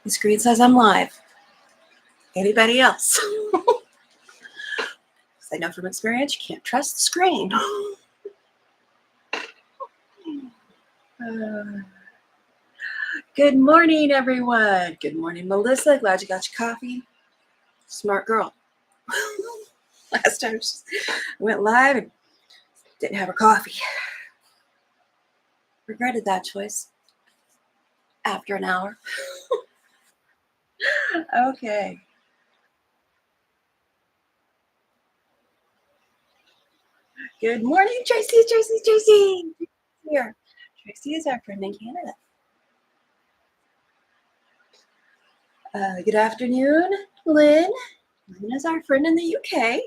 The screen says I'm live. Anybody else? I know from experience, you can't trust the screen. Good morning, everyone. Good morning, Melissa. Glad you got your coffee. Smart girl. Last time she went live and didn't have her coffee. Regretted that choice after an hour. Okay. Good morning, Tracy. Here. Tracy is our friend in Canada. Good afternoon, Lynn. Lynn is our friend in the UK.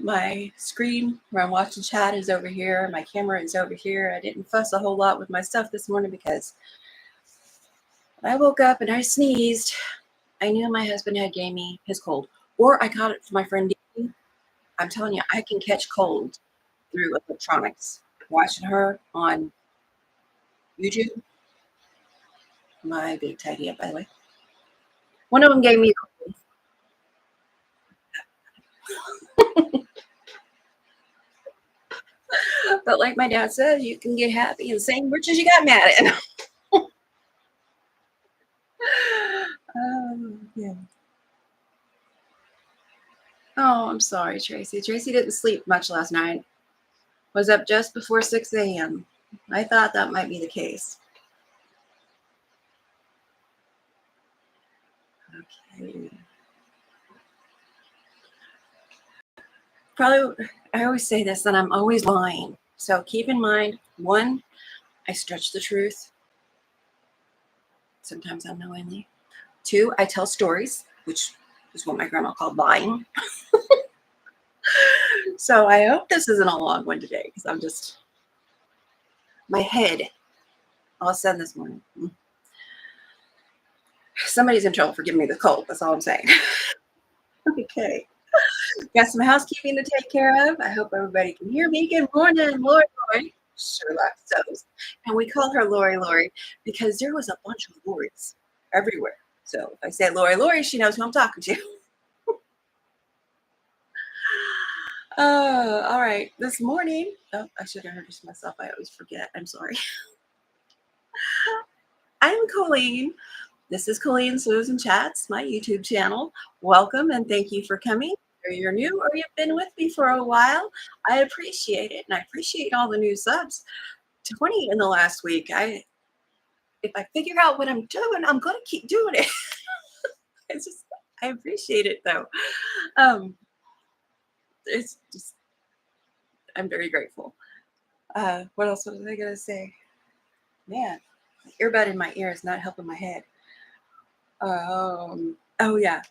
My screen where I'm watching chat is over here. My camera is over here. I didn't fuss a whole lot with my stuff this morning because when I woke up and I sneezed, I knew my husband had gave me his cold, or I got it from my friend Dee. I'm telling you, I can catch cold through electronics. Watching her on YouTube. My big tidy up, by the way. One of them gave me a cold. But like my dad said, you can get happy and sing rich as you got mad at. Yeah. Oh, I'm sorry, Tracy. Tracy didn't sleep much last night. Was up just before 6 a.m. I thought that might be the case. Okay. Probably, I always say this, that I'm always lying. So keep in mind, one, I stretch the truth. Sometimes unknowingly. Two, I tell stories, which is what my grandma called lying. So I hope this isn't a long one today because I'm just, my head all of a sudden this morning. Somebody's in trouble for giving me the cold. That's all I'm saying. Okay. Got some housekeeping to take care of. I hope everybody can hear me. Good morning, Lori. Sherlock Stoves. And we call her Lori because there was a bunch of Loris everywhere. So if I say Lori, she knows who I'm talking to. All right. This morning, oh, I should introduce myself. I always forget. I'm sorry. I'm Coleen. This is Coleen Sews and Chats, my YouTube channel. Welcome and thank you for coming. Whether you're new or you've been with me for a while, I appreciate it. And I appreciate all the new subs. 20 in the last week. If I figure out what I'm doing, I'm going to keep doing it. I appreciate it though. It's just, I'm very grateful. What else was I going to say? Man, the earbud in my ear is not helping my head. Oh yeah.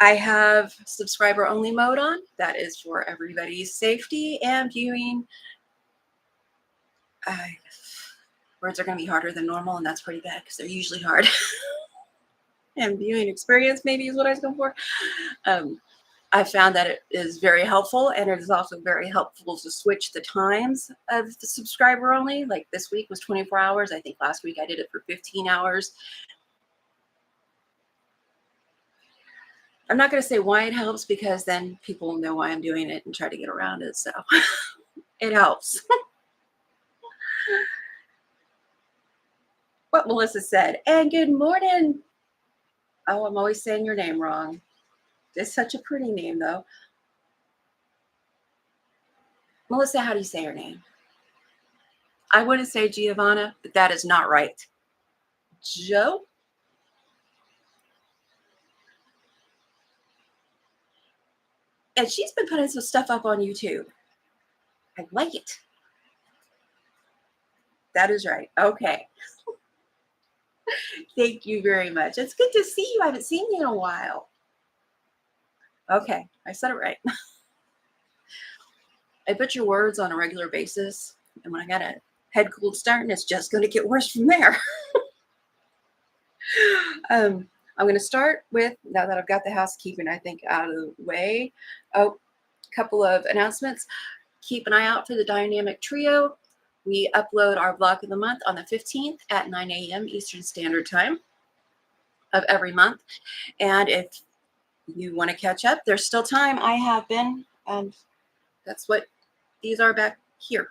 I have subscriber only mode on. That is for everybody's safety and viewing. Words are going to be harder than normal, and that's pretty bad because they're usually hard. And viewing experience maybe is what I was going for. I found that it is very helpful, and it is also very helpful to switch the times of the subscriber only. Like this week was 24 hours. I think last week I did it for 15 hours. I'm not going to say why it helps because then people know why I'm doing it and try to get around it. So it helps. What Melissa said. And good morning. Oh, I'm always saying your name wrong. It's such a pretty name, though. Melissa, how do you say your name? I wouldn't say Giovanna, but that is not right. Joe? And she's been putting some stuff up on YouTube. I like it. That is right. Okay. Thank you very much. It's good to see you. I haven't seen you in a while. Okay, I said it right. I put your words on a regular basis, and when I got a head cold starting, it's just going to get worse from there. I'm going to start with, now that I've got the housekeeping, I think, out of the way, a couple of announcements. keep an eye out for the dynamic trio. We upload our block of the month on the 15th at 9 a.m. Eastern Standard Time of every month. And if you want to catch up, there's still time. I have been, and that's what these are back here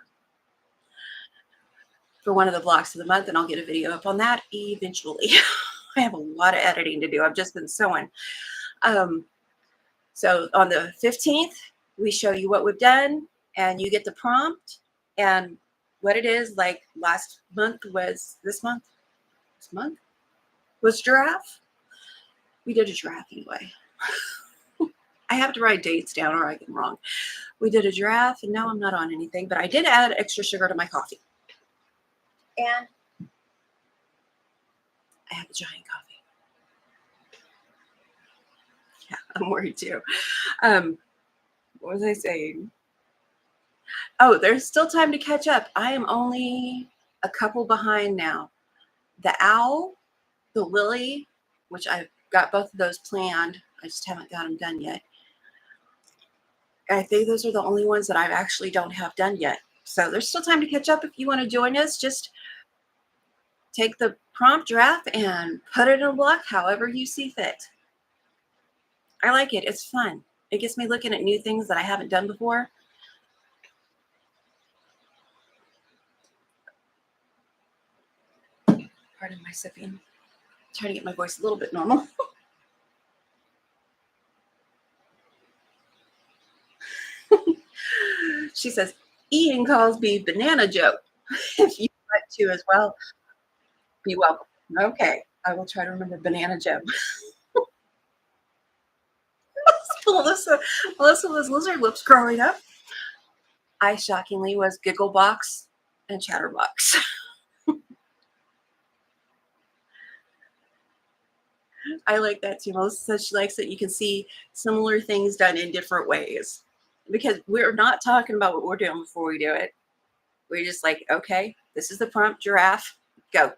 for one of the blocks of the month, and I'll get a video up on that eventually. I have a lot of editing to do. I've just been sewing. So on the 15th, we show you what we've done, and you get the prompt and what it is. Like last month was this month was giraffe. We did a giraffe anyway. I have to write dates down or I get them wrong. We did a giraffe, and no, I'm not on anything, but I did add extra sugar to my coffee. And I have a giant coffee. Yeah, I'm worried too. What was I saying? Oh, there's still time to catch up. I am only a couple behind now. The owl, the lily, which I've got both of those planned. I just haven't got them done yet. I think those are the only ones that I actually don't have done yet. So there's still time to catch up. If you want to join us, just take the prompt draft and put it in a block however you see fit. I like it. It's fun. It gets me looking at new things that I haven't done before. Pardon my sipping. Trying to get my voice a little bit normal. She says, Ian calls me Banana Joe. If you want to as well, be welcome. Okay, I will try to remember Banana Joe. Melissa was lizard lips growing up. I shockingly was Gigglebox and Chatterbox. I like that too. Melissa says she likes that you can see similar things done in different ways. Because we're not talking about what we're doing before we do it. We're just like, okay, this is the prompt, giraffe, go.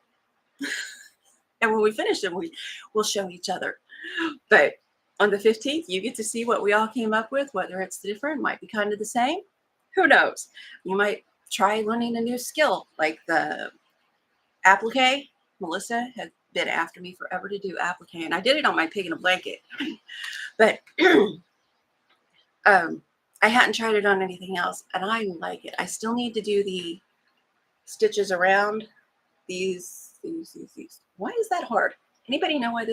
And when we finish them, we'll show each other. But on the 15th, you get to see what we all came up with, whether it's different, might be kind of the same. Who knows? You might try learning a new skill, like the applique. Melissa had been after me forever to do applique, and I did it on my pig in a blanket. But I hadn't tried it on anything else, and I like it. I still need to do the stitches around these. Why is that hard? Anybody know why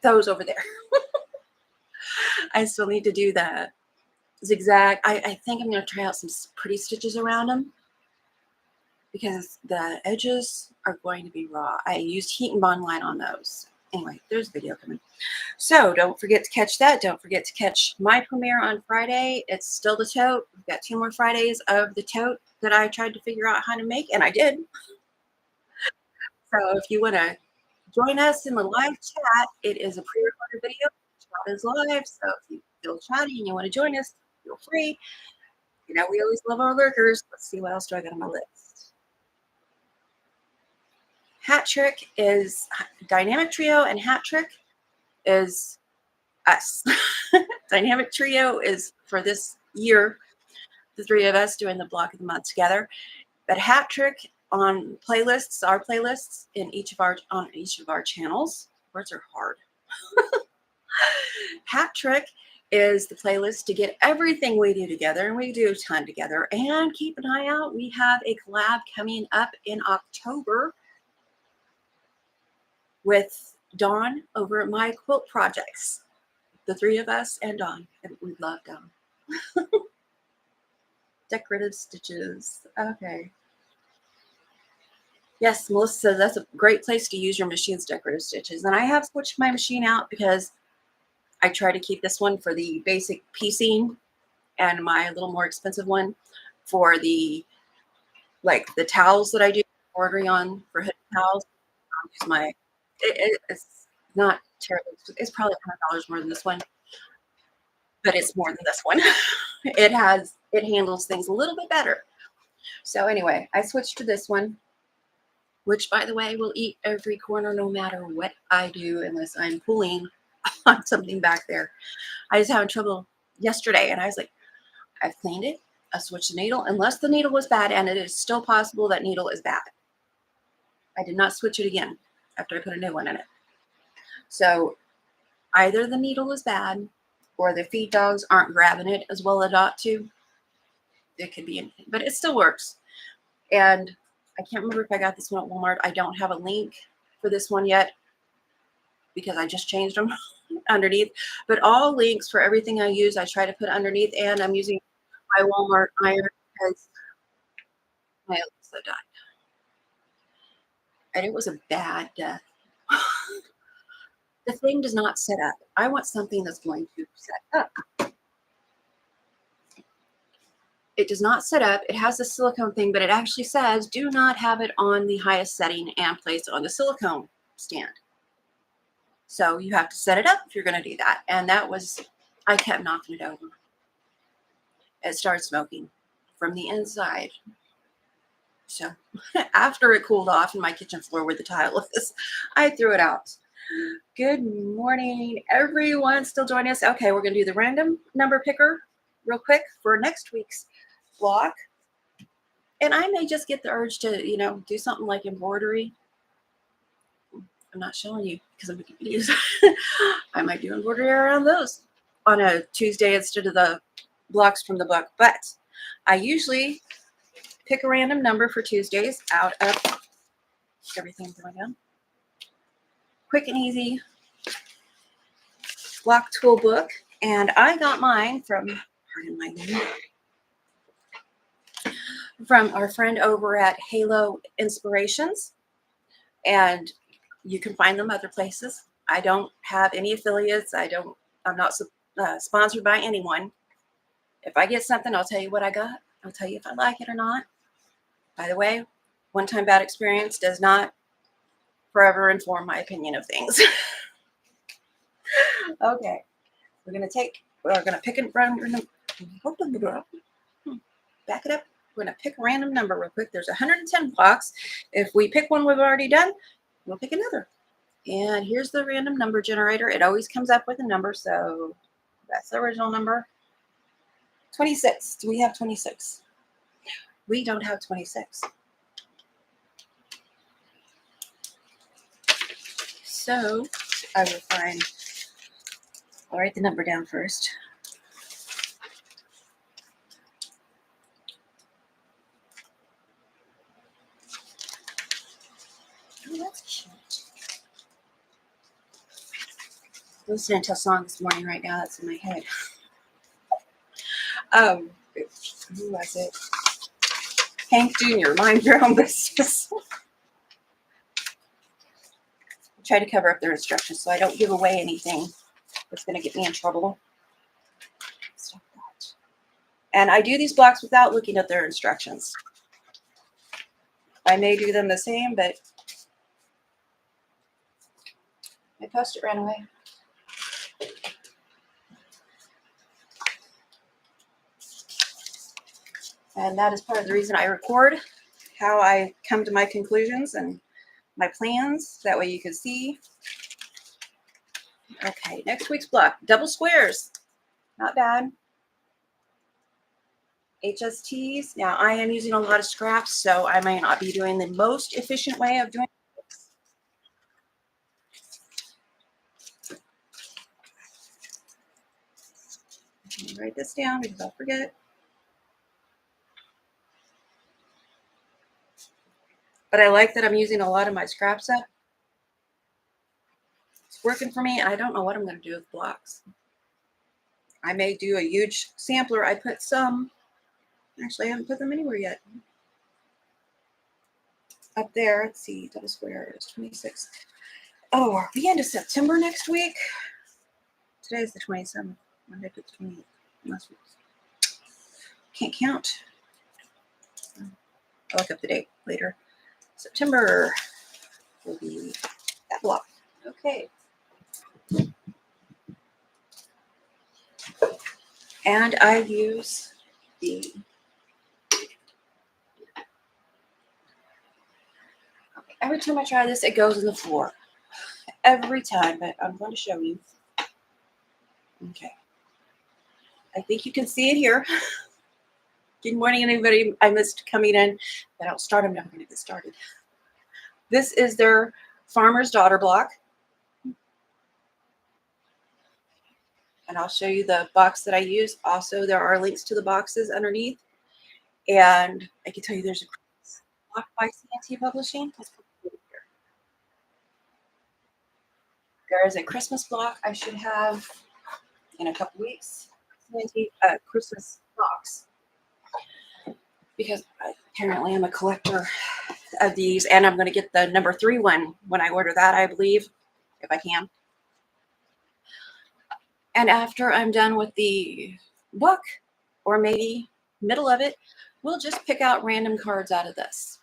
those over there? I still need to do that zigzag. I think I'm going to try out some pretty stitches around them because the edges are going to be raw. I used heat and bond line on those. Anyway, there's a video coming. So don't forget to catch that. Don't forget to catch my premiere on Friday. It's still the tote. We've got 2 more Fridays of the tote that I tried to figure out how to make, and I did. So if you want to join us in the live chat, it is a pre-recorded video. Chat is live, so if you feel chatty and you want to join us, feel free. You know, we always love our lurkers. Let's see, what else do I got on my list? Hat Trick is Dynamic Trio, and Hat Trick is us. Dynamic Trio is for this year, the 3 of us doing the block of the month together. But Hat Trick on playlists, our playlists on each of our channels. Words are hard. Hat Trick is the playlist to get everything we do together, and we do a ton together. And keep an eye out, we have a collab coming up in October with Dawn over at My Quilt Projects. The 3 of us and Dawn. And we love Dawn. Decorative stitches. Okay. Yes, Melissa says that's a great place to use your machine's decorative stitches. And I have switched my machine out because I try to keep this one for the basic piecing and my little more expensive one for the towels that I do embroidery on for hooded towels. I'll use my, it's not terribly, it's probably $100 more than this one, but it's more than this one. It handles things a little bit better. So anyway, I switched to this one, which, by the way, will eat every corner no matter what I do unless I'm pulling on something back there. I was having trouble yesterday, and I was like, I've cleaned it. I switched the needle unless the needle was bad, and it is still possible that needle is bad. I did not switch it again after I put a new one in it. So either the needle is bad or the feed dogs aren't grabbing it as well as they ought to. It could be anything, but it still works. And I can't remember if I got this one at Walmart. I don't have a link for this one yet because I just changed them underneath. But all links for everything I use, I try to put underneath. And I'm using my Walmart iron because my Alexa died. And it was a bad death. The thing does not set up. I want something that's going to set up. It does not set up. It has the silicone thing, but it actually says do not have it on the highest setting and place it on the silicone stand. So you have to set it up if you're going to do that. And that was, I kept knocking it over. It started smoking from the inside. So after it cooled off in my kitchen floor where the tile is, I threw it out. Good morning, everyone. Still joining us? Okay, we're going to do the random number picker real quick for next week's block. And I may just get the urge to, do something like embroidery. I'm not showing you because I'm making videos. I might do embroidery around those on a Tuesday instead of the blocks from the book. But I usually pick a random number for Tuesdays out of everything going down. Quick and easy block tool book. And I got mine from, pardon my name, from our friend over at Halo Inspirations. And you can find them other places. I don't have any affiliates. I'm not sponsored by anyone. If I get something, I'll tell you what I got. I'll tell you if I like it or not. By the way, one-time bad experience does not forever inform my opinion of things. Okay, we're gonna pick a random. Back it up. We're gonna pick a random number real quick. There's 110 blocks. If we pick one we've already done, we'll pick another. And here's the random number generator. It always comes up with a number, so that's the original number. 26. Do we have 26? We don't have 26. So I will I'll write the number down first. Oh, that's cute. Listening to a song this morning right now that's in my head. Who was it? Hank Jr., mind your own business. Try to cover up their instructions so I don't give away anything that's going to get me in trouble. Stop that. And I do these blocks without looking at their instructions. I may do them the same, but my post-it ran away. And that is part of the reason I record how I come to my conclusions and my plans. That way you can see. Okay, next week's block. Double squares. Not bad. HSTs. Now, I am using a lot of scraps, so I might not be doing the most efficient way of doing this. Let me write this down because I'll forget. But I like that I'm using a lot of my scraps up. It's working for me, and I don't know what I'm going to do with blocks. I may do a huge sampler. I put some. Actually, I haven't put them anywhere yet. Up there, let's see, double square is 26. Oh, are we into September next week? Today is the 27th. Monday, the 28th. Last week. Can't count. I'll look up the date later. September will be that block. Okay. And I use the every time I try this, it goes in the floor. Every time, but I'm going to show you. Okay. I think you can see it here. Good morning, everybody. I missed coming in. If I don't start, I'm never going to get started. This is their Farmer's Daughter block. And I'll show you the box that I use. Also, there are links to the boxes underneath. And I can tell you there's a block by CNT Publishing. Let's put it here. There is a Christmas block I should have in a couple weeks. CNT Christmas box. Because apparently I'm a collector of these, and I'm going to get the number 3 one when I order that, I believe, if I can. And after I'm done with the book, or maybe middle of it, we'll just pick out random cards out of this.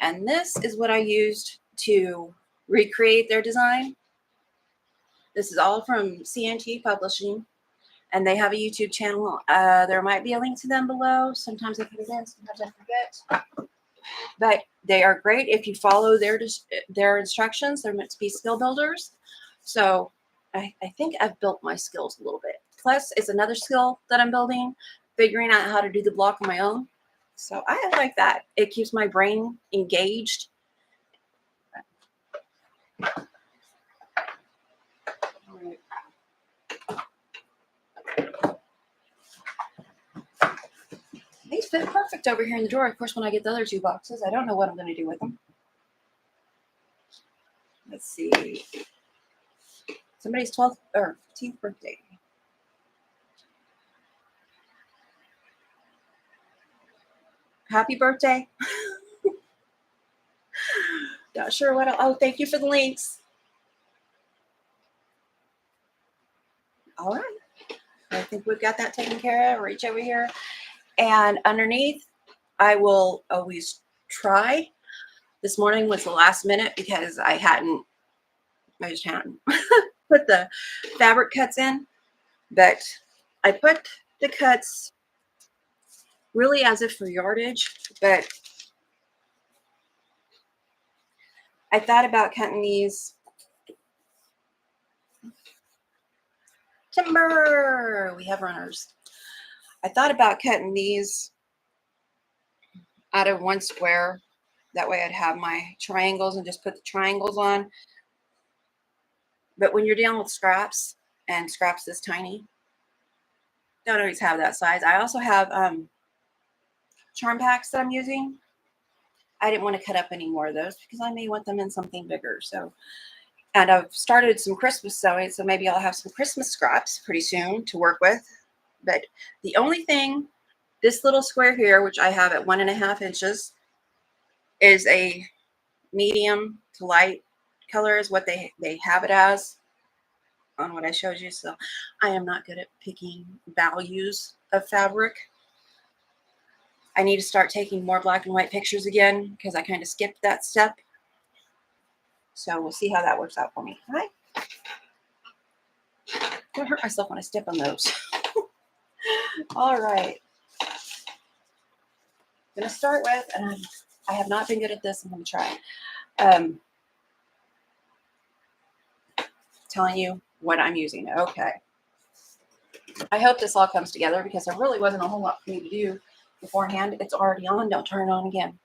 And this is what I used to recreate their design. This is all from CNT Publishing, and they have a YouTube channel. There might be a link to them below. Sometimes I put it in, sometimes I forget. But they are great if you follow their instructions. They're meant to be skill builders. So I think I've built my skills a little bit. Plus, it's another skill that I'm building, figuring out how to do the block on my own. So I like that. It keeps my brain engaged. These fit perfect over here in the drawer. Of course, when I get the other 2 boxes, I don't know what I'm going to do with them. Let's see. Somebody's 12th or 15th birthday. Happy birthday. Not sure what. Oh, thank you for the links. All right. I think we've got that taken care of. Reach over here. And underneath, I will always try. This morning was the last minute because I just hadn't put the fabric cuts in. But I put the cuts really as if for yardage, but I thought about cutting these. Timber, we have runners. I thought about cutting these out of 1 square. That way I'd have my triangles and just put the triangles on. But when you're dealing with scraps, and scraps this tiny, don't always have that size. I also have charm packs that I'm using. I didn't want to cut up any more of those because I may want them in something bigger. So, and I've started some Christmas sewing, so maybe I'll have some Christmas scraps pretty soon to work with. But the only thing, this little square here, which I have at 1.5 inches, is a medium to light color is what they have it as on what I showed you. So I am not good at picking values of fabric. I need to start taking more black and white pictures again because I kind of skipped that step. So we'll see how that works out for me. All right. Don't hurt myself when I step on those. All right. I'm going to start with, and I have not been good at this. I'm going to try. Telling you what I'm using. Okay. I hope this all comes together because there really wasn't a whole lot for me to do beforehand. It's already on. Don't turn it on again.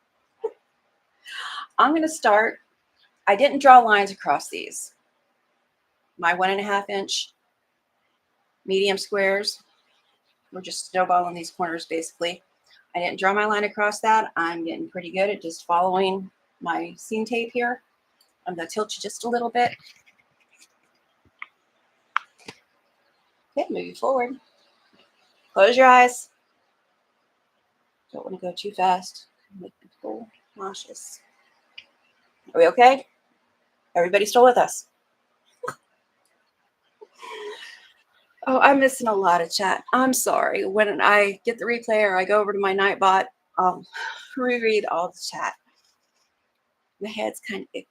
I'm going to start. I didn't draw lines across these. My 1.5 inch medium squares. We're just snowballing these corners basically. I didn't draw my line across that. I'm getting pretty good at just following my seam tape here. I'm going to tilt you just a little bit. Okay, move you forward. Close your eyes. Don't want to go too fast. Make people nauseous. Are we okay? Everybody still with us? Oh, I'm missing a lot of chat. I'm sorry. When I get the replay or I go over to my Nightbot, I'll reread all the chat. My head's kind of icky.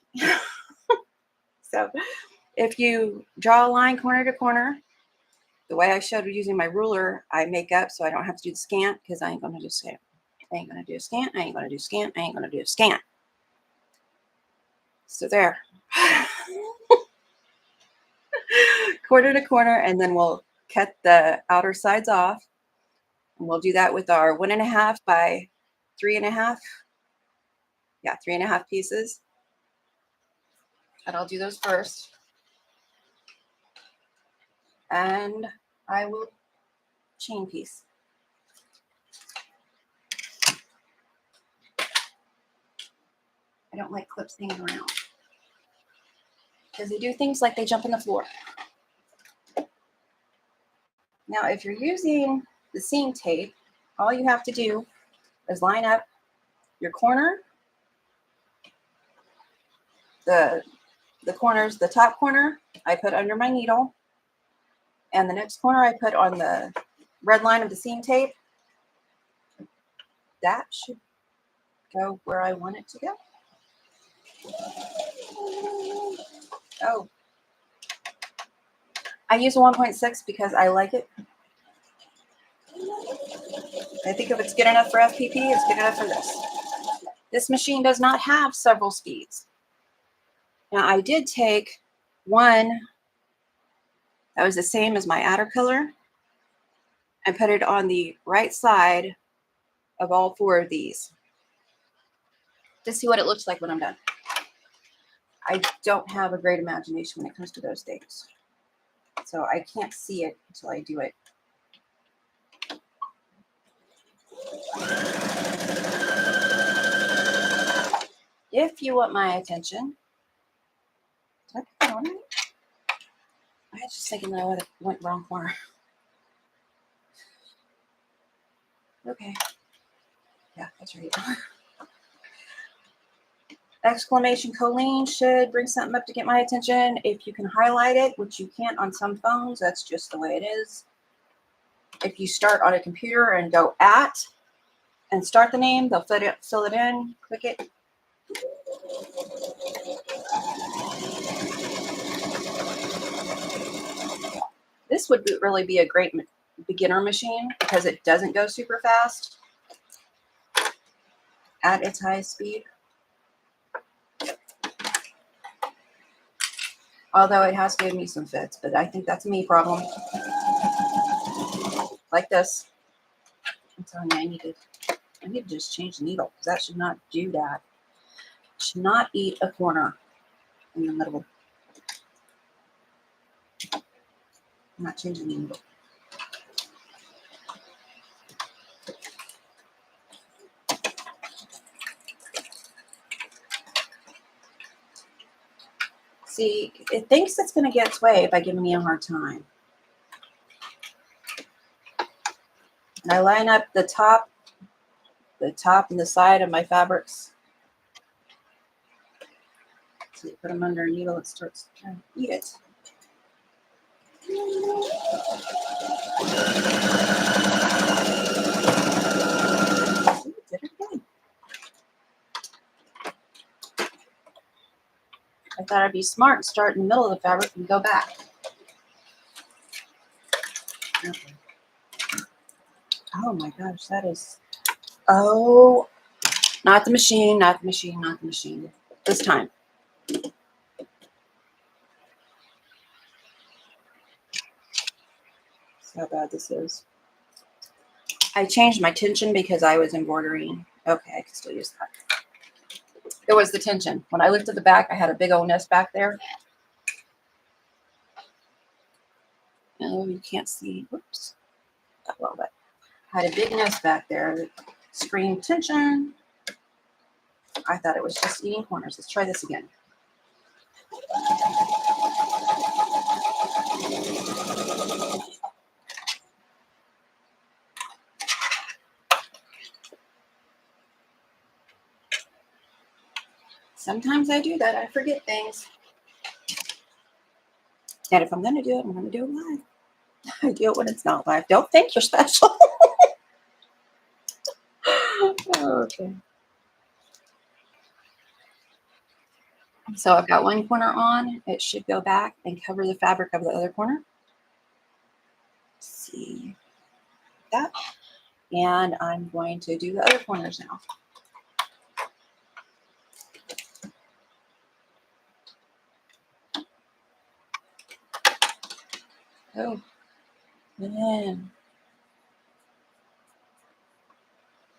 So if you draw a line corner to corner, the way I showed using my ruler, I make up so I don't have to do the scant because I ain't going to do scant. I ain't going to do a scant. I ain't going to do scant. I ain't going to do a scant. So there. Corner to corner, and then we'll cut the outer sides off. And we'll do that with our 1.5 by 3.5. Yeah, 3.5 pieces. And I'll do those first. And I will chain piece. I don't like clips hanging around because they do things like they jump in the floor. Now, if you're using the seam tape, all you have to do is line up your corner, the corners, the top corner I put under my needle, and the next corner I put on the red line of the seam tape. That should go where I want it to go. Oh, I use a 1.6 because I like it. I think if it's good enough for FPP, it's good enough for this. This machine does not have several speeds. Now, I did take one that was the same as my Caterpillar and put it on the right side of all 4 of these to see what it looks like when I'm done. I don't have a great imagination when it comes to those things, so I can't see it until I do it. If you want my attention, did I put that on it? I was just thinking that I went wrong corner. Okay. Yeah, that's right. Exclamation Coleen should bring something up to get my attention. If you can highlight it, which you can't on some phones, that's just the way it is. If you start on a computer and go at and start the name, they'll fill it in, click it. This would really be a great beginner machine because it doesn't go super fast at its highest speed. Although it has given me some fits, but I think that's a me problem. Like this. I'm telling you, I need to just change the needle because that should not do that. It should not eat a corner in the middle. I'm not changing the needle. See, it thinks it's going to get its way by giving me a hard time. And I line up the top and the side of my fabrics. So you put them under a needle, it starts trying to eat it. Did it again. I thought I'd be smart and start in the middle of the fabric and go back. Okay. Oh my gosh, that is, oh, not the machine, not the machine, not the machine. This time. That's how bad this is. I changed my tension because I was embroidering. Okay, I can still use that. It was the tension. When I looked at the back, I had a big old nest back there. Oh, you can't see. Whoops. A little bit. I had a big nest back there that screamed tension. I thought it was just eating corners. Let's try this again. Sometimes I do that. I forget things. And if I'm going to do it, I'm going to do it live. I do it when it's not live. Don't think you're special. Okay. So I've got one corner on. It should go back and cover the fabric of the other corner. See that? And I'm going to do the other corners now. Oh, man.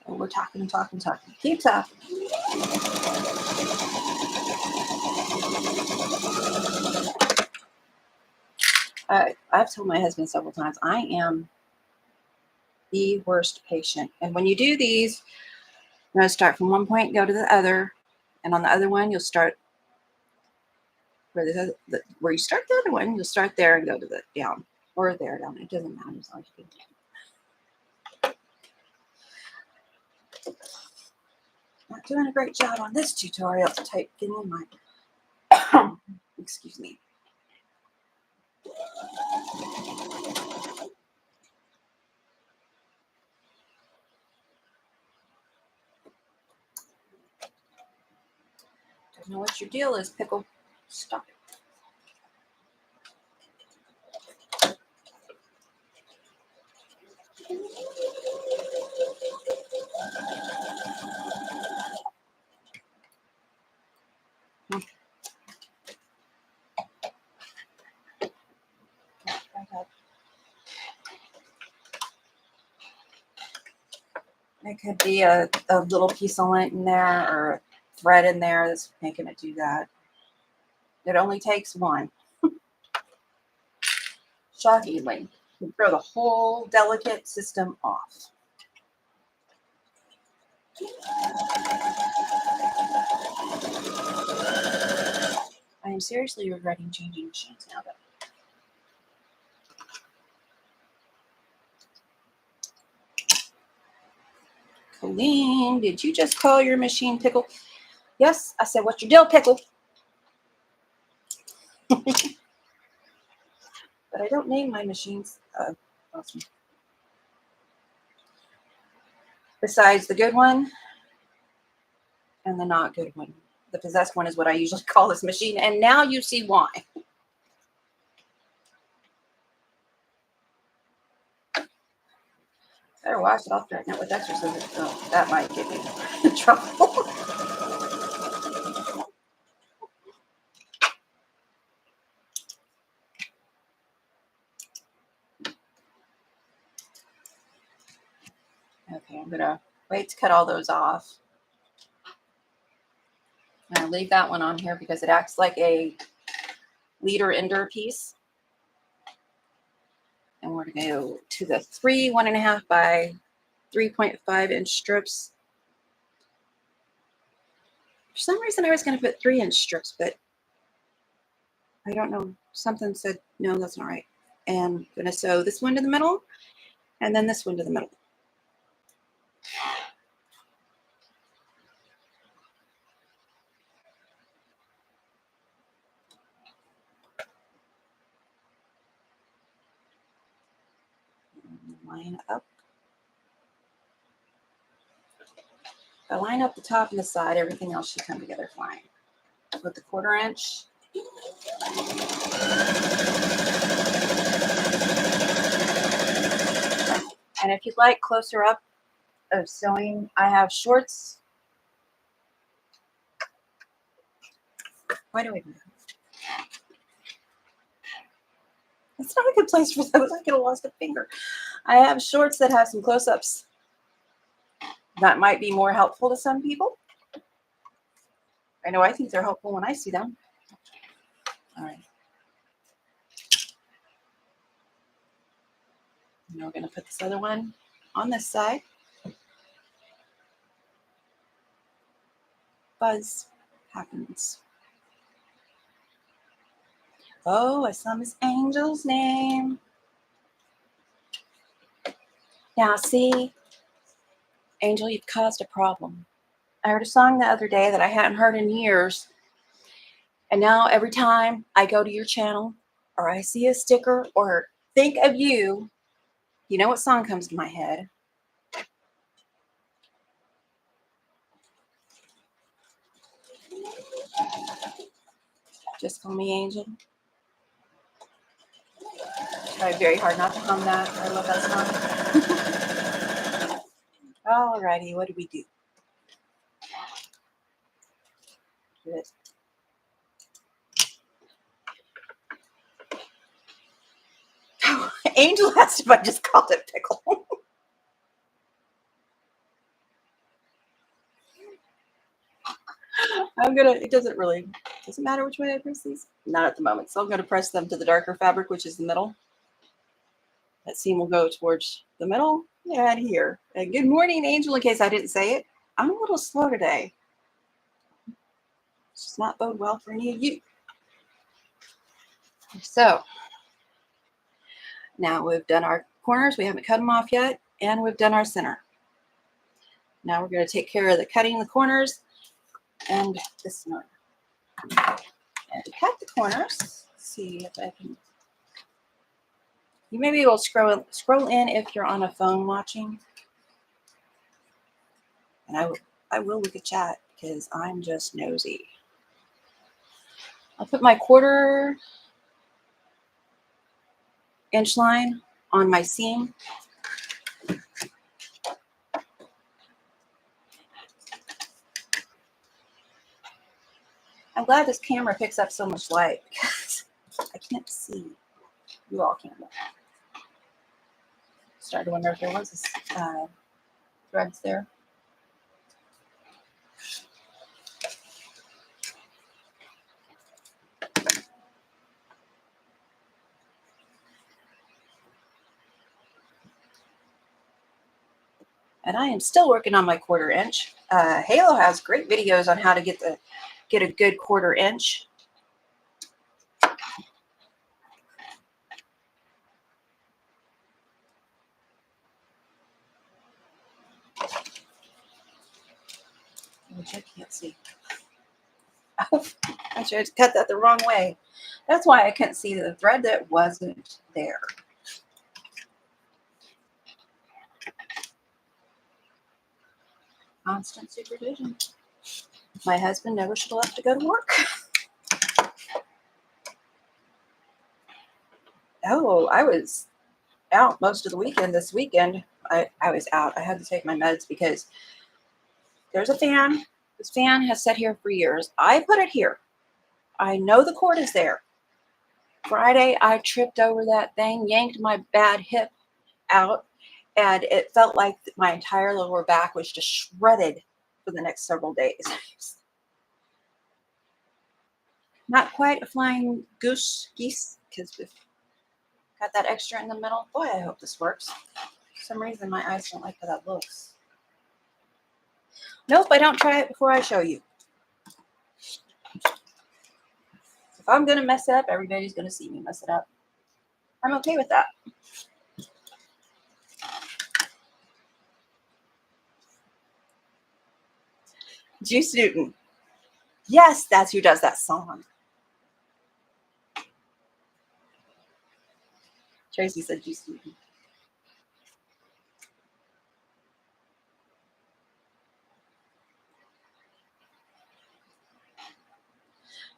And we're talking and talking and talking. Keep talking. I've told my husband several times, I am the worst patient. And when you do these, you're going to start from one point, go to the other. And on the other one, you'll start where you start the other one, you'll start there and go to the down. Or there, down. It doesn't matter as long as you can. Not doing a great job on this tutorial to type getting in my excuse me. Don't know what your deal is, Pickle. Stop it. It could be a little piece of lint in there or a thread in there that's making it do that. It only takes one. Shockingly, you throw the whole delicate system off. I am seriously regretting changing machines now, though. Coleen, did you just call your machine Pickle? Yes, I said, what's your deal, Pickle? But I don't name my machines. Awesome. Besides the good one and the not good one. The possessed one is what I usually call this machine, and now you see why. Better wash it off right now with exorcism. Oh, that might get me in trouble. Okay, I'm gonna wait to cut all those off. I'm gonna leave that one on here because it acts like a leader ender piece. And we're gonna go to the 3 1.5 by 3.5 inch strips. For some reason I was gonna put 3-inch strips, but I don't know. Something said, no, that's not right. And I'm gonna sew this one to the middle and then this one to the middle. Line up. If I line up the top and the side, everything else should come together fine. With the 1/4 inch. And if you'd like closer up of sewing, I have shorts. Why do I do that? It's not a good place for those. I could have lost a finger. I have shorts that have some close-ups. That might be more helpful to some people. I know I think they're helpful when I see them. All right. Now we're going to put this other one on this side. Buzz happens. Oh, I saw Miss Angel's name. Now, see, Angel, you've caused a problem. I heard a song the other day that I hadn't heard in years. And now every time I go to your channel or I see a sticker or think of you, you know what song comes to my head? Just Call Me Angel. Try very hard not to hum that. I love that song. Alrighty, what do we do? Good. Angel asked if I just called it Pickle. it doesn't matter which way I press these. Not at the moment. So I'm going to press them to the darker fabric, which is the middle. That seam will go towards the middle. Yeah, here. Good morning, Angel, in case I didn't say it. I'm a little slow today. It's not bode well for any of you. So now we've done our corners. We haven't cut them off yet. And we've done our center. Now we're going to take care of the cutting the corners and this one. And to cut the corners, let's see if I can. You may be able to scroll in if you're on a phone watching. And I will look at chat because I'm just nosy. I'll put my 1/4 inch line on my seam. I'm glad this camera picks up so much light because I can't see. You all can. Started to wonder if there was threads there. And I am still working on my 1/4 inch. Halo has great videos on how to get a good 1/4 inch. Which I can't see. Oh, I tried to cut that the wrong way. That's why I couldn't see the thread that wasn't there. Constant supervision. My husband never should have left to go to work. Oh, I was out most of the weekend. This weekend, I was out. I had to take my meds because there's a fan. This fan has sat here for years. I put it here. I know the cord is there. Friday, I tripped over that thing, yanked my bad hip out, and it felt like my entire lower back was just shredded for the next several days. Not quite a flying geese, because we've got that extra in the middle. Boy, I hope this works. For some reason, my eyes don't like how that looks. Nope, I don't try it before I show you. If I'm going to mess it up, everybody's going to see me mess it up. I'm okay with that. Juice Newton. Yes, that's who does that song. Tracy said Juice Newton.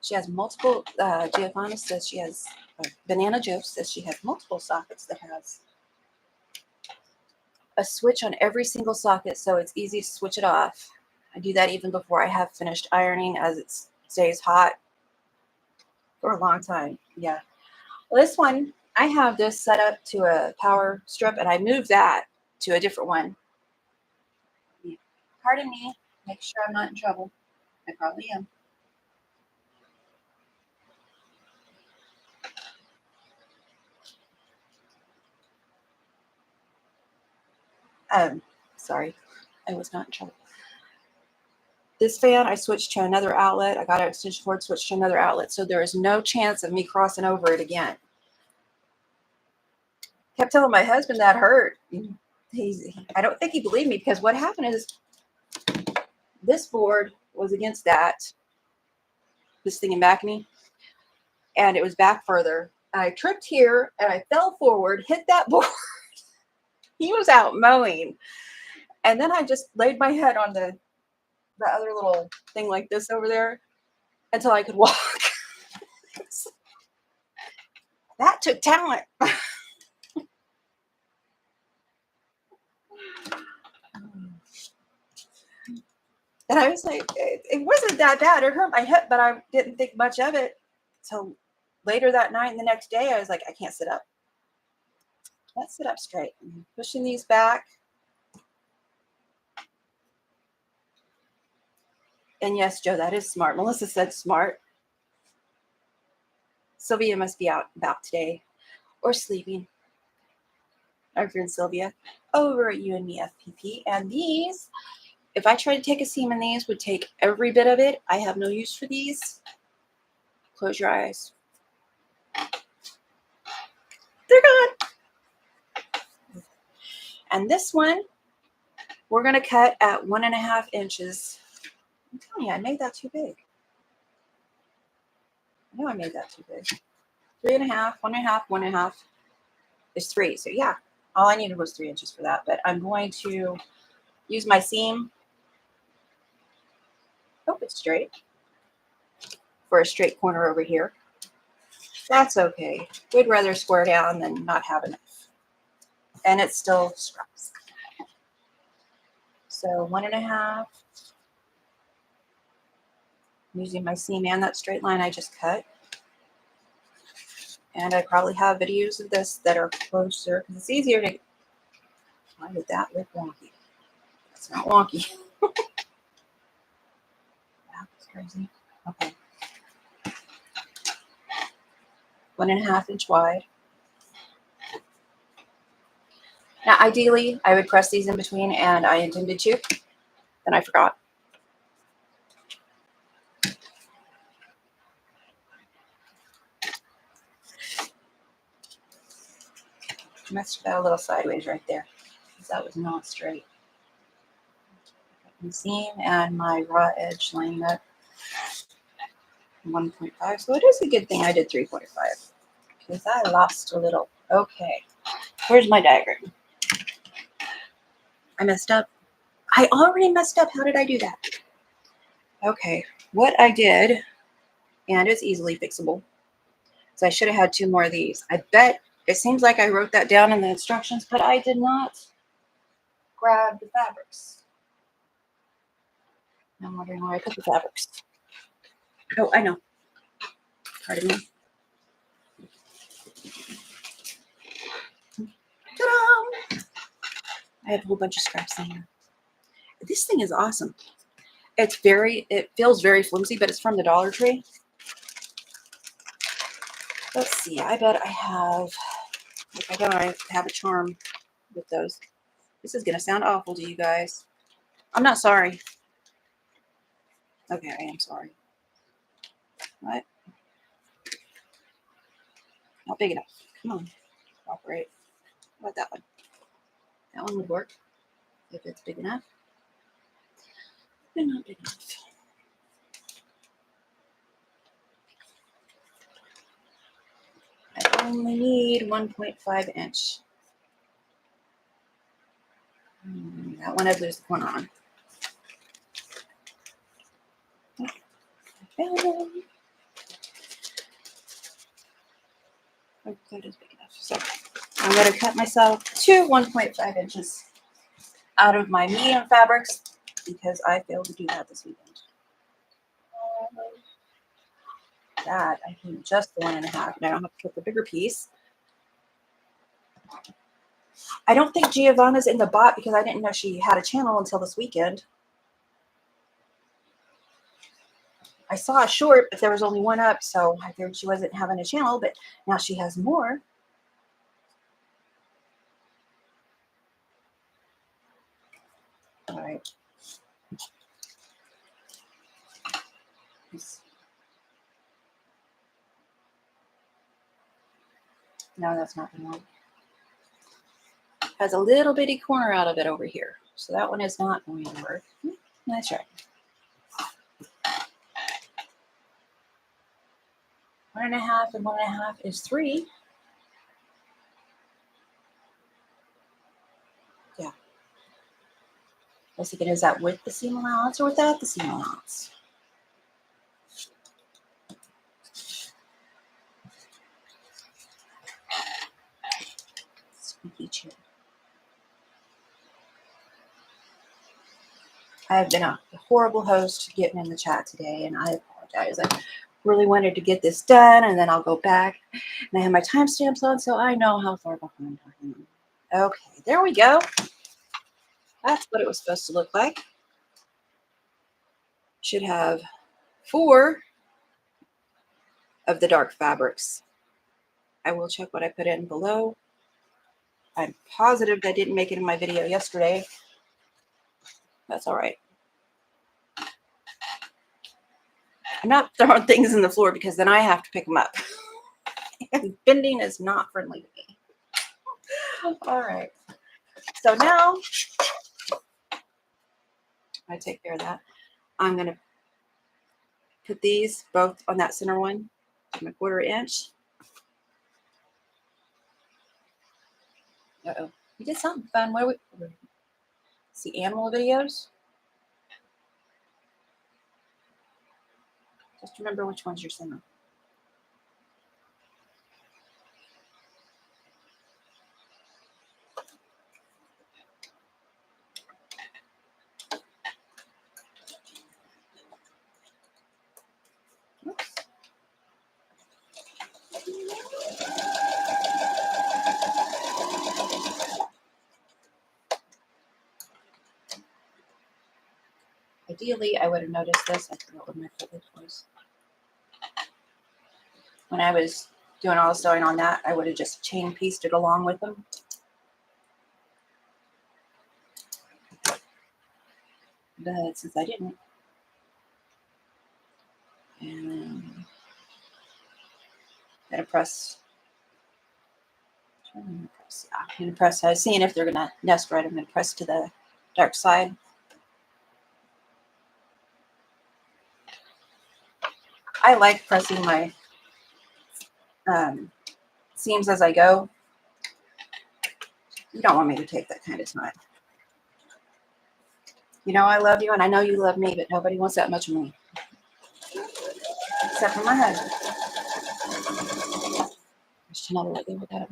She has multiple, Giovanna says she has, Banana Joe says she has multiple sockets that has a switch on every single socket, so it's easy to switch it off. I do that even before I have finished ironing, as it stays hot for a long time. Yeah. Well, this one, I have this set up to a power strip, and I moved that to a different one. Pardon me. Make sure I'm not in trouble. I probably am. Sorry, I was not in trouble. This fan, I switched to another outlet. I got an extension cord, switched to another outlet, so there is no chance of me crossing over it again. Kept telling my husband that hurt. I don't think he believed me, because what happened is this board was against that, this thing in back of me, and it was back further. I tripped here and I fell forward, hit that board. He was out mowing, and then I just laid my head on the other little thing like this over there until I could walk. That took talent. And I was like, it wasn't that bad. It hurt my hip, but I didn't think much of it. So later that night and the next day, I was like, I can't sit up. Let's sit up straight. Pushing these back. And yes, Joe, that is smart. Melissa said smart. Sylvia must be out about today or sleeping. Our friend Sylvia over at You and Me FPP. And these, if I try to take a seam in these, would take every bit of it. I have no use for these. Close your eyes. They're gone. And this one, we're going to cut at 1.5 inches. I'm telling you, I made that too big. I know I made that too big. 3.5, 1.5, 1.5 is 3. So yeah, all I needed was 3 inches for that. But I'm going to use my seam. Hope it's straight. For a straight corner over here. That's okay. We'd rather square down than not have enough. And it still scraps. So 1.5. I'm using my seam and that straight line I just cut. And I probably have videos of this that are closer because it's easier to. Why did that look wonky? That's not wonky. That's crazy. Okay. 1.5 inch wide. Now, ideally, I would press these in between, and I intended to. Then I forgot. I messed that a little sideways right there because that was not straight. The seam and my raw edge lining up 1.5. So it is a good thing I did 3.5 because I lost a little. Okay, where's my diagram? I messed up. I already messed up. How did I do that? Okay, what I did, and it's easily fixable, so I should have had 2 more of these. I bet it seems like I wrote that down in the instructions, but I did not grab the fabrics. I'm wondering where I put the fabrics. Oh, I know. Pardon me. Ta-da! I have a whole bunch of scraps in here. This thing is awesome. It feels very flimsy, but it's from the Dollar Tree. Let's see. I bet I have a charm with those. This is going to sound awful to you guys. I'm not sorry. Okay, I am sorry. What? Not big enough. Come on. Cooperate. How about that one? That one would work if it's big enough. But not big enough. I only need 1.5 inch. That one I'd lose the corner on. Oh, that is big enough. So I'm going to cut myself to 1.5 inches out of my medium fabrics because I failed to do that this weekend. That I can adjust the 1.5, and I don't have to cut the bigger piece. I don't think Giovanna's in the bot because I didn't know she had a channel until this weekend. I saw a short, but there was only one up, so I figured she wasn't having a channel, but now she has more. All right. No, that's not going to work. Has a little bitty corner out of it over here. So that one is not going to work. Let's try. 1.5 and 1.5 is 3. Yeah. I was thinking, is that with the seam allowance or without the seam allowance? Squeaky chair. I have been a horrible host getting in the chat today, and I apologize. I really wanted to get this done, and then I'll go back, and I have my timestamps on, so I know how far behind I am. Okay, there we go. That's what it was supposed to look like. should have 4 of the dark fabrics. I will check what I put in below. I'm positive that I didn't make it in my video yesterday. That's all right. I'm not throwing things in the floor because then I have to pick them up. And bending is not friendly to me. All right. So now I take care of that. I'm going to put these both on that center one, my 1/4 inch. Uh-oh. We did something fun. What do we see? Animal videos? Just remember which one's your center. Oops. Ideally, I would have noticed this. I forgot what my privilege was. When I was doing all the sewing on that, I would have just chain pieced it along with them. But since I didn't, and I'm gonna press. I'm gonna press. I was seeing if they're gonna nest right. I'm gonna press to the dark side. I like pressing my seams as I go. You don't want me to take that kind of time. You know I love you, and I know you love me, but nobody wants that much of me. Except for my husband. There's another right there with that.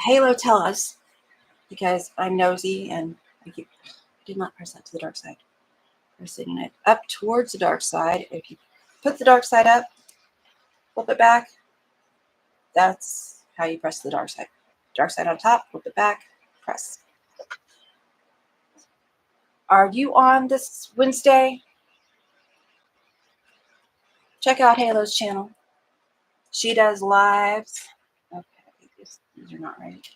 Halo, tell us, because I'm nosy and I did not press that to the dark side. Pressing it up towards the dark side. If you put the dark side up, flip it back, that's how you press the dark side. Dark side on top, flip it back, press. Are you on this Wednesday? Check out Halo's channel. She does lives. Okay, these are not right.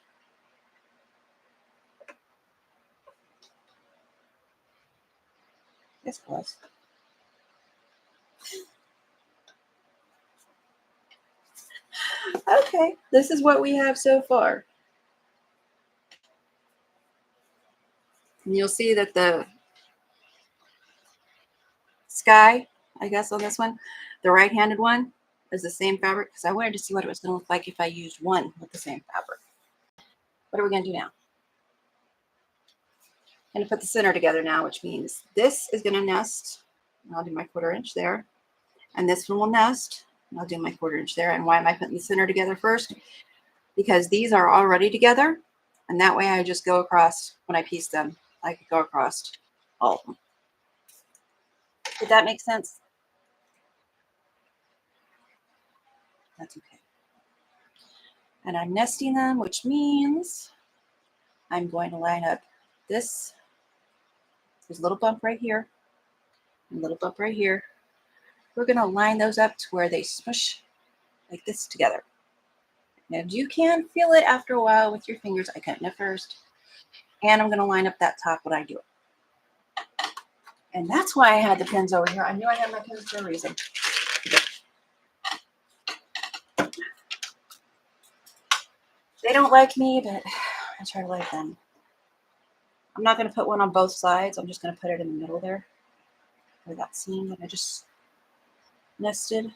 Yes, it was. Okay, this is what we have so far. And you'll see that the sky, I guess on this one, the right-handed one, is the same fabric because I wanted to see what it was going to look like if I used one with the same fabric. What are we going to do now? I'm going to put the center together now, which means this is going to nest. I'll do my 1/4 inch there. And this one will nest. I'll do my 1/4 inch there. And why am I putting the center together first? Because these are already together. And that way I just go across, when I piece them, I could go across all of them. Did that make sense? That's okay. And I'm nesting them, which means I'm going to line up this. There's a little bump right here, and a little bump right here. We're going to line those up to where they smush like this together. Now you can feel it after a while with your fingers. I couldn't at first. And I'm going to line up that top when I do it. And that's why I had the pins over here. I knew I had my pins for a reason. They don't like me, but I try to like them. I'm not going to put one on both sides. I'm just going to put it in the middle there, where that seam that I just nested.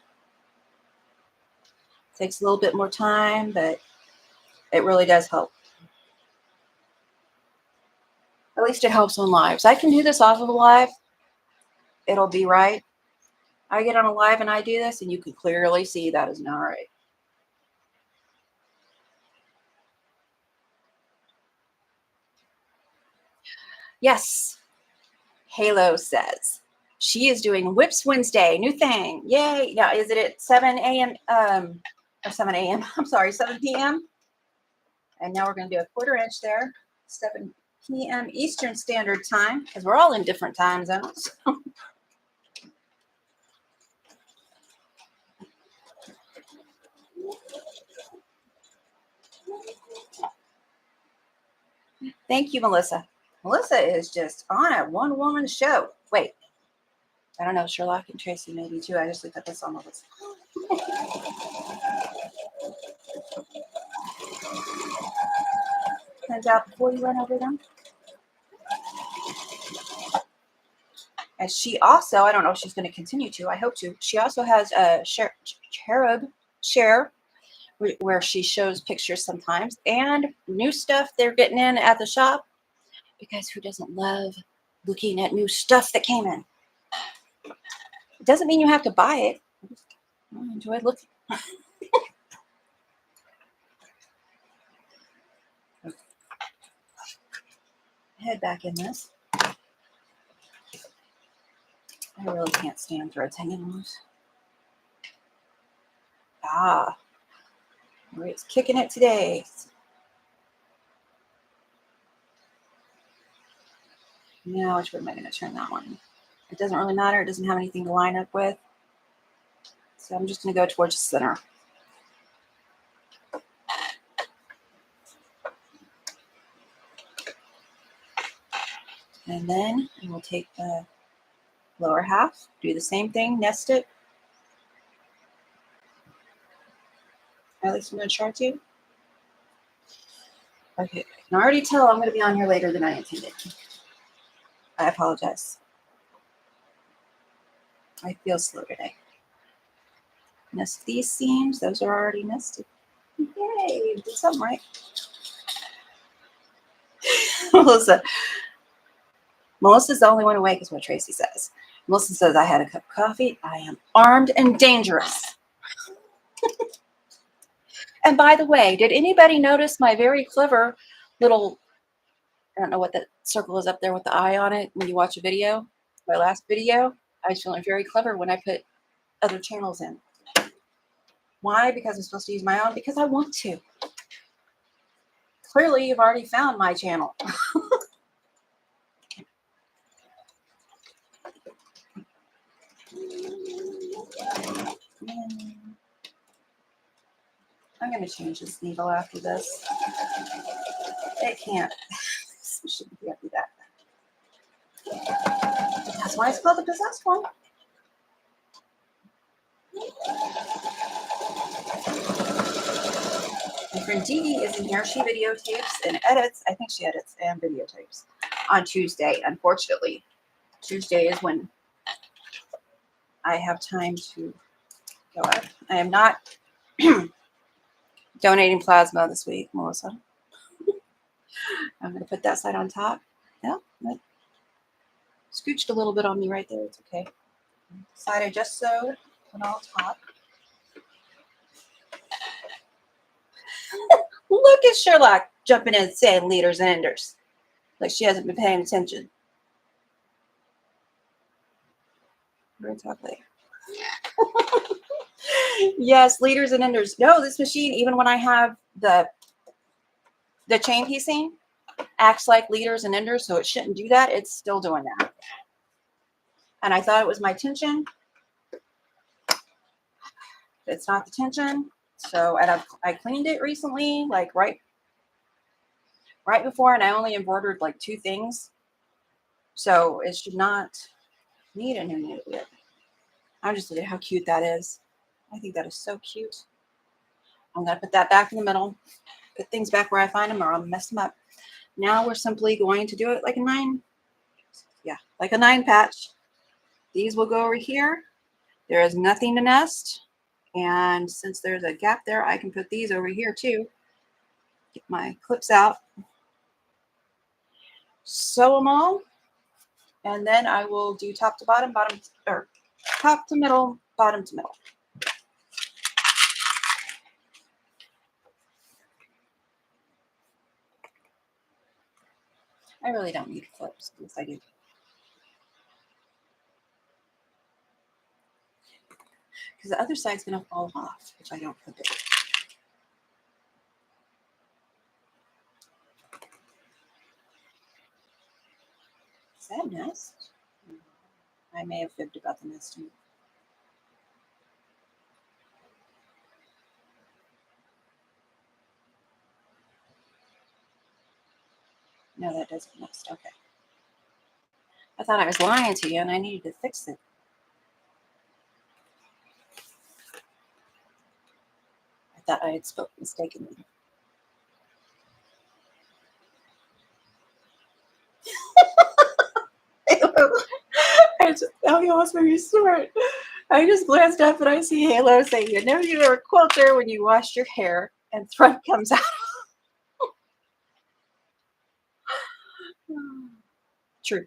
Takes a little bit more time, but it really does help. At least it helps on lives. I can do this off of a live. It'll be right. I get on a live and I do this, and you can clearly see that is not right. Yes, Halo says, She is doing Whips Wednesday, new thing. Yay. Now, is it at 7 a.m. Or 7 a.m.? I'm sorry, 7 p.m. And now we're going to do a 1/4 inch there, 7 p.m. Eastern Standard Time, because we're all in different time zones. Thank you, Melissa. Melissa is just on a one-woman show. Wait, I don't know, Sherlock and Tracy maybe too. I just looked at this on the list. Turns out before you run over them. And she also, I don't know if she's going to continue to, I hope to. She also has a share where she shows pictures sometimes and new stuff they're getting in at the shop, because who doesn't love looking at new stuff that came in? It doesn't mean you have to buy it. I enjoy looking. Head back in this. I really can't stand threads hanging loose. Ah, Maria's kicking it today. Now, which way am I going to turn that one? It doesn't really matter. It doesn't have anything to line up with. So I'm just going to go towards the center. And then I will take the lower half, do the same thing, nest it. At least I'm going to try to. Okay, I can already tell I'm going to be on here later than I intended. I apologize. I feel slow today. Nest these seams. Those are already nested. Yay, did something right. Melissa's the only one awake is what Tracy says. Melissa says, I had a cup of coffee. I am armed and dangerous. And by the way, did anybody notice my very clever little, I don't know what that circle is up there with the eye on it when you watch a video? My last video, I was feeling very clever when I put other channels in. Why? Because I'm supposed to use my own? Because I want to. Clearly, you've already found my channel. I'm going to change this needle after this. It can't. It shouldn't be able to do that. That's why it's called the possessed one. My friend Dee Dee is in here. She videotapes and edits. I think she edits and videotapes on Tuesday. Unfortunately, Tuesday is when I have time to go up. I am not donating plasma this week, Melissa. I'm going to put that side on top. Yeah, that scooched a little bit on me right there. It's okay. Side I just sewed, put on top. Look at Sherlock jumping in and saying leaders and enders. Like she hasn't been paying attention. We're going to talk later. Yes, leaders and enders. No, this machine, even when I have the chain piecing, acts like leaders and enders, so it shouldn't do that. It's still doing that. And I thought it was my tension. It's not the tension. So, and I cleaned it recently, like right before, and I only embroidered like 2 things. So it should not need a new needle yet. I'm just looking at how cute that is. I think that is so cute. I'm going to put that back in the middle. Put things back where I find them or I'll mess them up. Now we're simply going to do it like a 9. Yeah, like a 9 patch. These will go over here. There is nothing to nest. And since there's a gap there, I can put these over here too. Get my clips out. Sew them all. And then I will do top to bottom, or top to middle, bottom to middle. I really don't need clips. Yes, I do. because the other side's going to fall off if I don't clip it. Is that a nest? I may have fibbed about the nesting. No, that doesn't nest. Okay. I thought I was lying to you and I needed to fix it. I thought I had spoken mistakenly. I'll be honest with you, smart. I just glanced up and I see Halo saying, "You know you were a quilter when you washed your hair and thread comes out." True.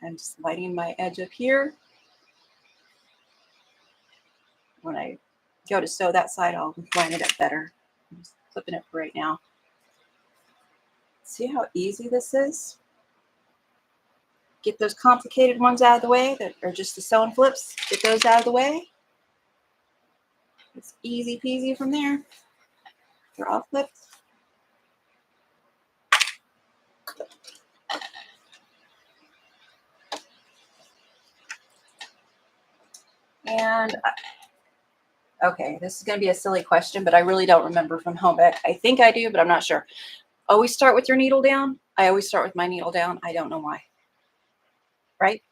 I'm just lighting my edge up here. When I go to sew that side, I'll line it up better. I'm just clipping it for right now. See how easy this is? Get those complicated ones out of the way that are just the sew and flips. Get those out of the way. It's easy peasy from there. They're all flipped. And okay, this is going to be a silly question, but I really don't remember from home ec. I think I do, but I'm not sure. Always start with your needle down. I always start with my needle down. I don't know why. Right?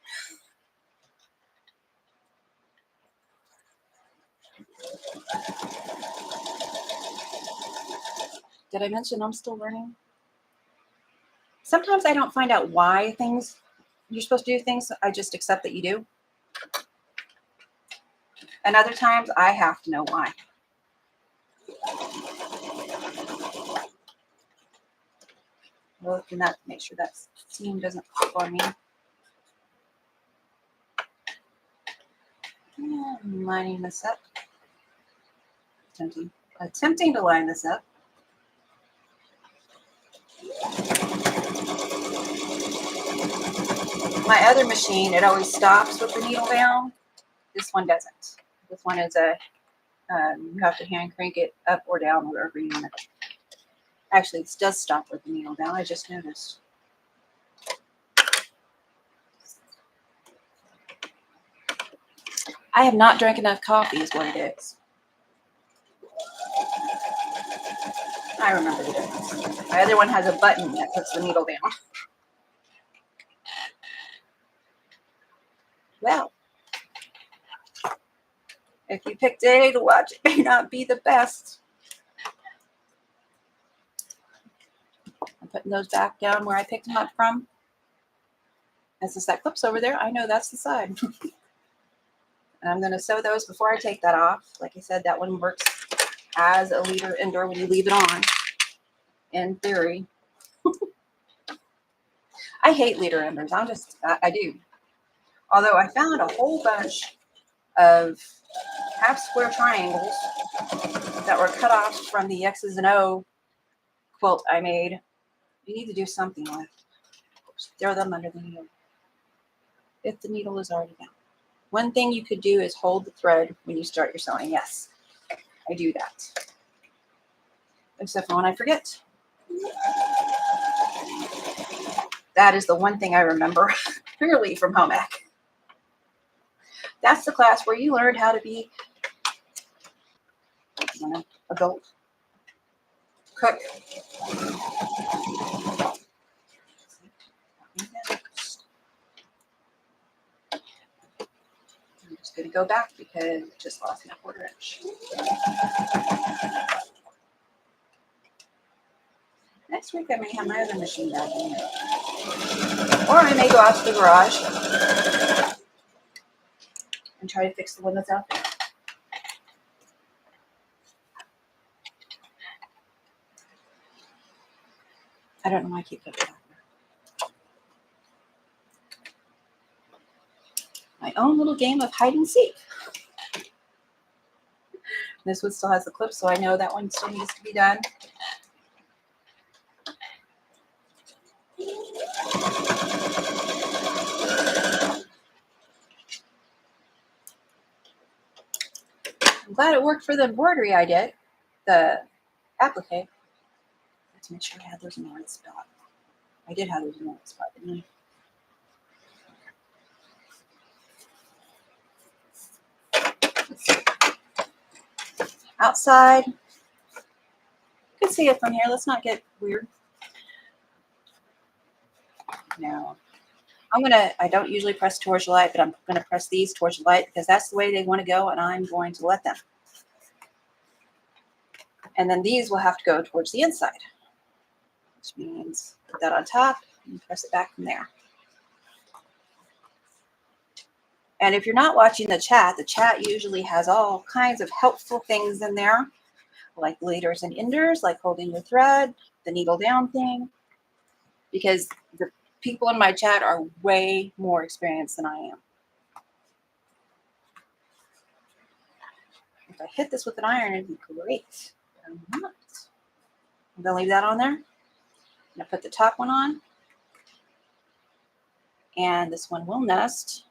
Did I mention I'm still learning? Sometimes I don't find out why you're supposed to do things. I just accept that you do. And other times I have to know why. Looking at make sure that seam doesn't pop on me. Yeah, I'm lining this up. Attempting to line this up. My other machine, it always stops with the needle down. This one doesn't. This one is you have to hand crank it up or down, wherever you want it. Actually, it does stop with the needle down. I just noticed. I have not drank enough coffee is what it is. I remember the difference. My other one has a button that puts the needle down. Well, if you picked A to watch, it may not be the best. I'm putting those back down where I picked them up from. And since that clip's over there, I know that's the side. And I'm going to sew those before I take that off. Like I said, that one works as a leader ender when you leave it on, in theory. I hate leader enders. I do. Although I found a whole bunch of half square triangles that were cut off from the X's and O quilt I made. You need to do something with. Throw them under the needle. If the needle is already down. One thing you could do is hold the thread when you start your sewing. Yes, I do that. Except for when I forget. That is the one thing I remember clearly from home ec. That's the class where you learned how to be adult, cook. I'm just going to go back because I just lost my 1/4 inch. Next week I may have my other machine back in here. Or I may go out to the garage and try to fix the one that's out there. I don't know why I keep putting it out there. My own little game of hide and seek. This one still has the clip, so I know that one still needs to be done. I'm glad it worked for the embroidery I did, the applique. To make sure I had those in the right spot. I did have those in the right spot, didn't I? Outside. You can see it from here. Let's not get weird. No. I don't usually press towards the light, but I'm gonna press these towards the light because that's the way they want to go, and I'm going to let them. And then these will have to go towards the inside, which means put that on top and press it back from there. And if you're not watching the chat usually has all kinds of helpful things in there, like leaders and enders, like holding your thread, the needle down thing, because the people in my chat are way more experienced than I am. If I hit this with an iron, it'd be great. But I'm not. I'm gonna leave that on there. I'm gonna put the top one on. And this one will nest.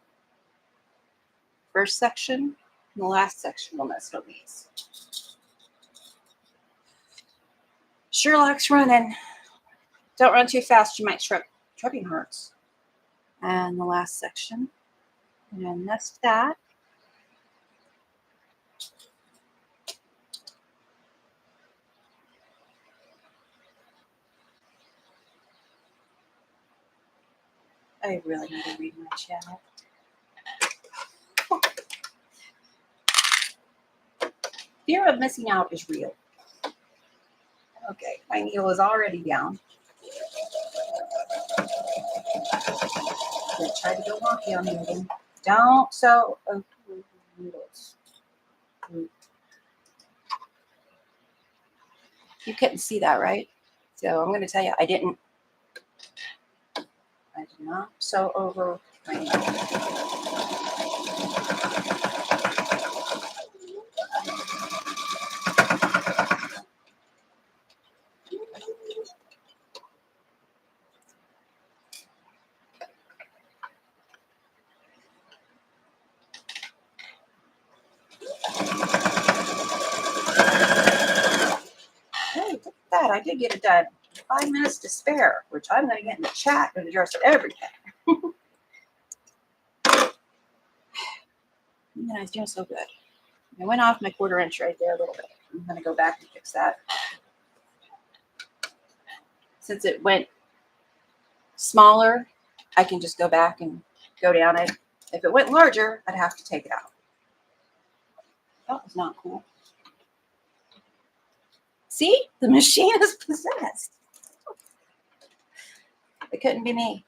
First section and the last section will nest on these. Sherlock's running. Don't run too fast, you might trip. Tripping hurts. And the last section. I'm gonna nest that. I really need to read my chat. Fear of missing out is real. Okay, my needle is already down. I'm gonna try to go wonky on needling. Don't sew needles. You couldn't see that, right? So I'm going to tell you, I did not sew over my needle. Hey, look at that. I did get it done. 5 minutes to spare, which I'm going to get in the chat and address everything. And I was doing so good. I went off my 1/4 inch right there a little bit. I'm going to go back and fix that. Since it went smaller, I can just go back and go down it. If it went larger, I'd have to take it out. That was not cool. See, the machine is possessed. It couldn't be me.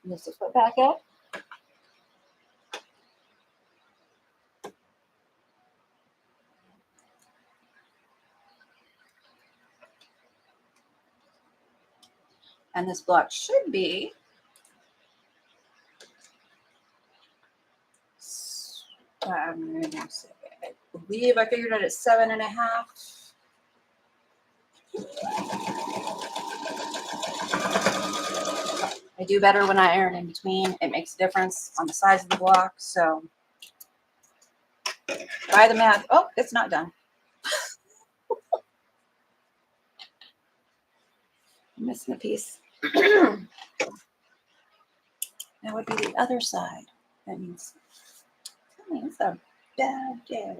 Lift the foot back up. And this block should be I believe I figured it at 7.5. I do better when I iron in between. It makes a difference on the size of the block. So by the math. Oh, it's not done. I'm missing a piece. That would be the other side. That means it's a bad day.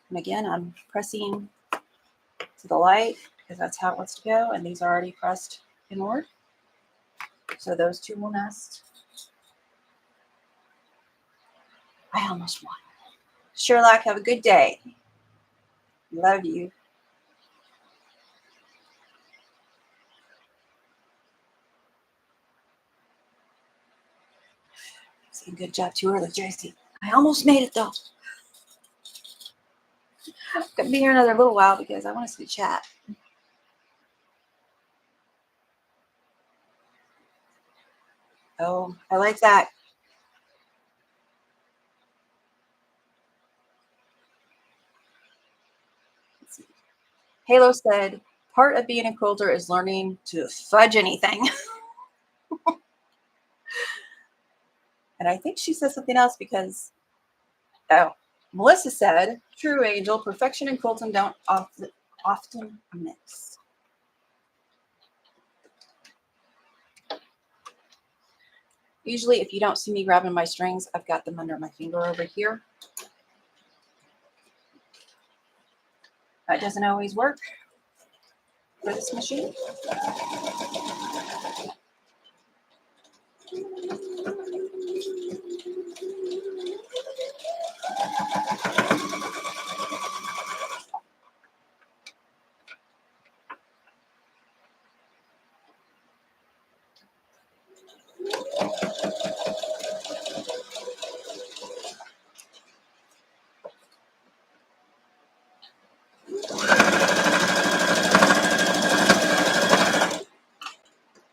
And again, I'm pressing to the light because that's how it wants to go. And these are already pressed inward. So those two will nest. I almost won. Sherlock, have a good day. Love you. Good job too early, Tracy. I almost made it though. I'm gonna be here another little while because I want to see the chat. Oh, I like that. Let's see. Halo said, part of being a quilter is learning to fudge anything. And I think she said something else because, oh, Melissa said, true, Angel, perfection and quilting don't often mix. Usually, if you don't see me grabbing my strings, I've got them under my finger over here. That doesn't always work for this machine.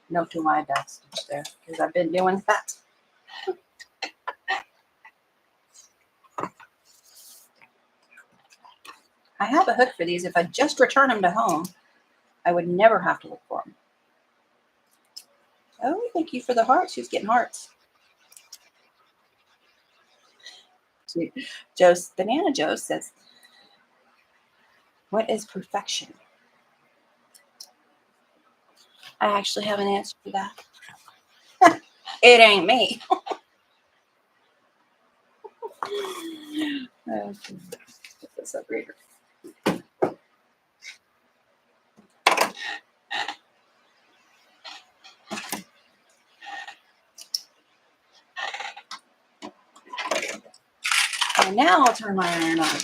Note to my backstitch there because I've been doing that. I have a hook for these. If I just return them to home, I would never have to look for them. Oh, thank you for the hearts. Who's getting hearts? Banana Joe says, what is perfection? I actually have an answer for that. It ain't me. Okay. Put this up here. And now I'll turn my iron on.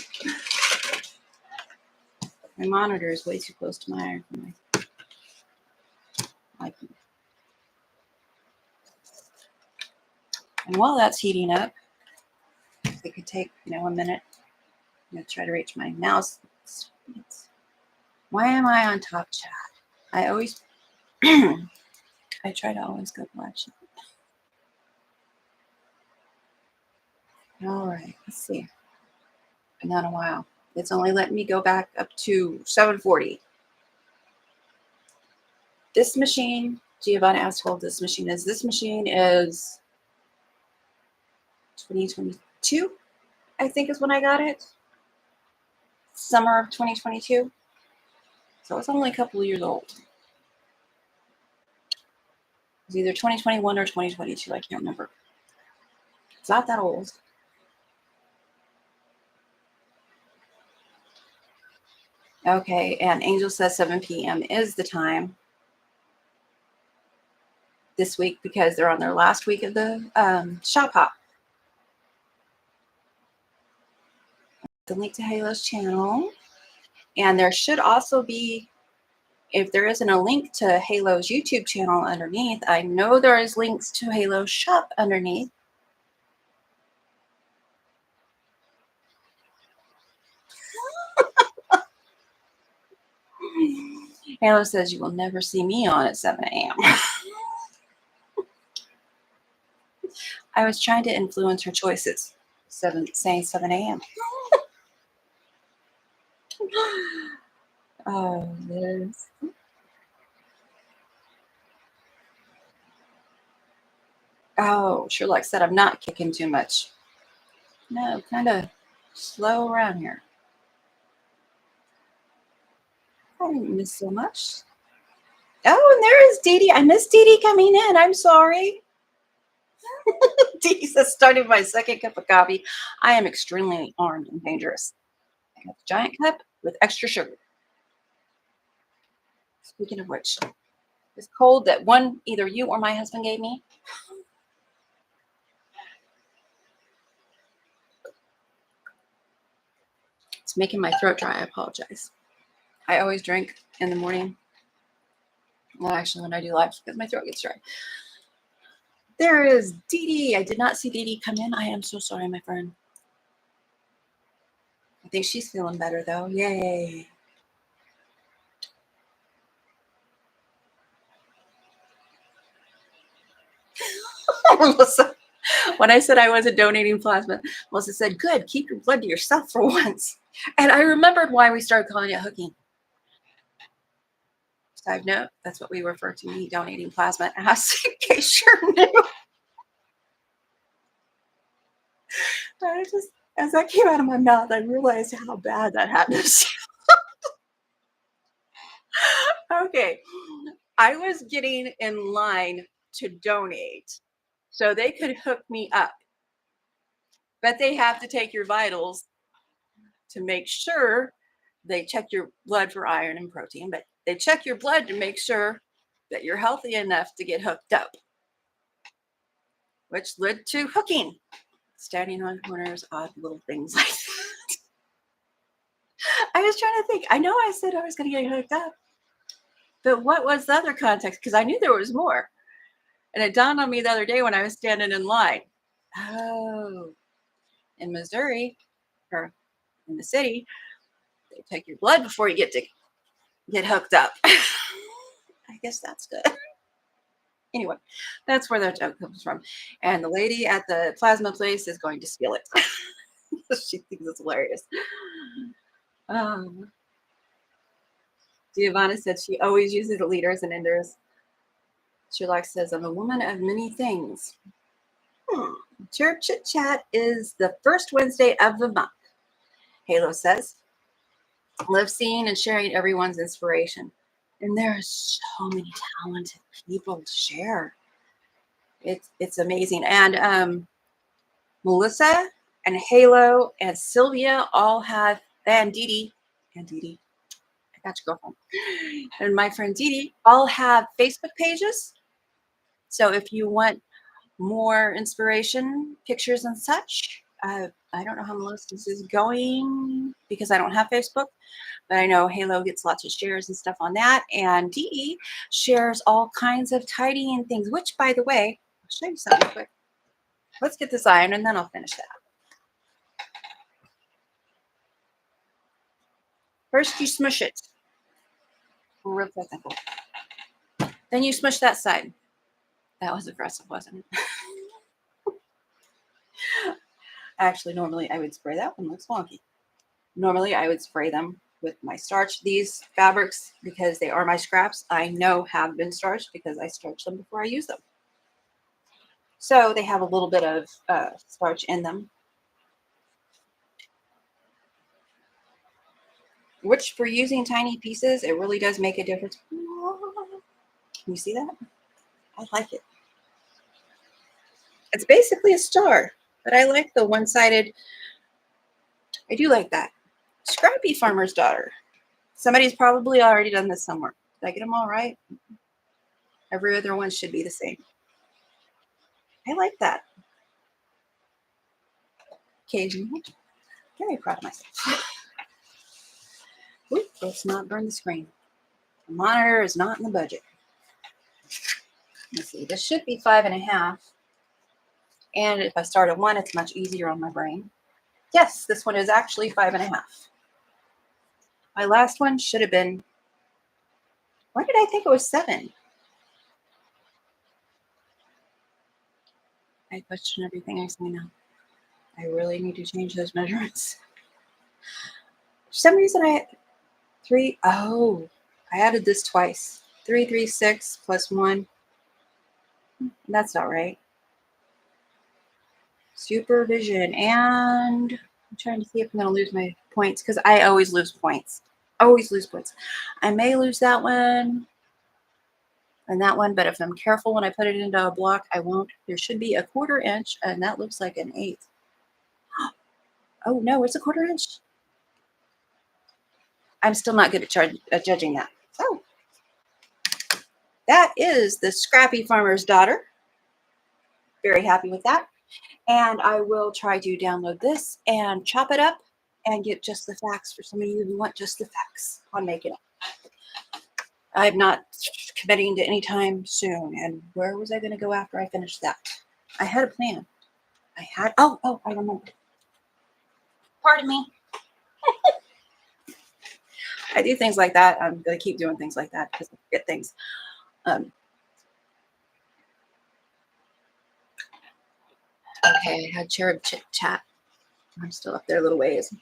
My monitor is way too close to my iron for my liking. And while that's heating up, it could take, a minute. I'm going to try to reach my mouse. Why am I on top chat? I always, I try to always go watch it. All right, let's see. Been on a while. It's only letting me go back up to 740. This machine, Giovanna asked how old this machine is. This machine is 2022, I think is when I got it. Summer of 2022. So it's only a couple of years old. It's either 2021 or 2022. I can't remember. It's not that old. Okay, and Angel says 7 p.m. is the time this week because they're on their last week of the shop hop. The link to Halo's channel. And there should also be, if there isn't a link to Halo's YouTube channel underneath, I know there is links to Halo's shop underneath. Halo says you will never see me on at 7 a.m. I was trying to influence her choices. Saying 7 a.m. Oh, this. Oh, Sherlock said I'm not kicking too much. No, kind of slow around here. I didn't miss so much. Oh, and there is Dee Dee. I missed Dee Dee coming in. I'm sorry. Dee Dee says, starting my second cup of coffee. I am extremely armed and dangerous. I got a giant cup with extra sugar. Speaking of which, it's cold that either you or my husband gave me. It's making my throat dry. I apologize. I always drink in the morning. Well, actually, when I do live, because my throat gets dry. There is Dee Dee. I did not see Dee Dee come in. I am so sorry, my friend. I think she's feeling better, though. Yay. Melissa, when I said I wasn't donating plasma, Melissa said, good, keep your blood to yourself for once. And I remembered why we started calling it hooking. Side note, that's what we refer to me donating plasma as, in case you're new. As that came out of my mouth, I realized how bad that happens. Okay. I was getting in line to donate so they could hook me up, but they have to take your vitals to make sure they check your blood for iron and protein, but they check your blood to make sure that you're healthy enough to get hooked up, which led to hooking, standing on corners, odd little things like that. I was trying to think. I know I said I was going to get hooked up, but what was the other context? Because I knew there was more. And it dawned on me the other day when I was standing in line. Oh, in Missouri, or in the city, they take your blood before you get hooked up. I guess that's good. Anyway, that's where that joke comes from. And the lady at the plasma place is going to steal it. She thinks it's hilarious. Giovanna said she always uses the leaders and enders. Sherlock says, I'm a woman of many things. Chirp Chit Chat is the first Wednesday of the month. Halo says, love seeing and sharing everyone's inspiration. And there are so many talented people to share. It's amazing. And Melissa and Halo and Sylvia all have, and Dee Dee, I got your girlfriend, and my friend Dee Dee all have Facebook pages. So if you want more inspiration, pictures and such, I don't know how Melissa's is going because I don't have Facebook, but I know Halo gets lots of shares and stuff on that. And Dee Dee shares all kinds of tidying things, which, by the way, I'll show you something quick. Let's get this iron and then I'll finish that. First, you smush it. Real technical. Then you smush that side. That was aggressive, wasn't it? Actually, normally I would spray that one. Looks wonky. Normally I would spray them with my starch. These fabrics, because they are my scraps, I know have been starched because I starch them before I use them. So they have a little bit of starch in them. Which for using tiny pieces, it really does make a difference. Can you see that? I like it. It's basically a star, but I like the one-sided. I do like that. Scrappy Farmer's Daughter. Somebody's probably already done this somewhere. Did I get them all right? Every other one should be the same. I like that. Occasionally. Very proud of myself. Oop, let's not burn the screen. The monitor is not in the budget. Let's see. This should be 5.5. And if I start at 1, it's much easier on my brain. Yes, this one is actually 5.5. My last one should have been, why did I think it was 7? I question everything I say now. I really need to change those measurements. For some reason I had 3, oh, I added this twice. 336 plus 1. That's not right. Supervision, and I'm trying to see if I'm going to lose my points because I always lose points. Always lose points. I may lose that one and that one, but if I'm careful when I put it into a block, I won't. There should be a 1/4 inch, and that looks like an 1/8. Oh no, it's a 1/4 inch. I'm still not good at judging that. So that is the Scrappy Farmer's Daughter. Very happy with that. And I will try to download this and chop it up and get just the facts for some of you who want just the facts on making it. I'm not committing to any time soon. And where was I going to go after I finished that? I had a plan. Oh, I remember. Pardon me. I do things like that. I'm going to keep doing things like that because I forget things. Okay, I had cherub chit chat. I'm still up there a little ways.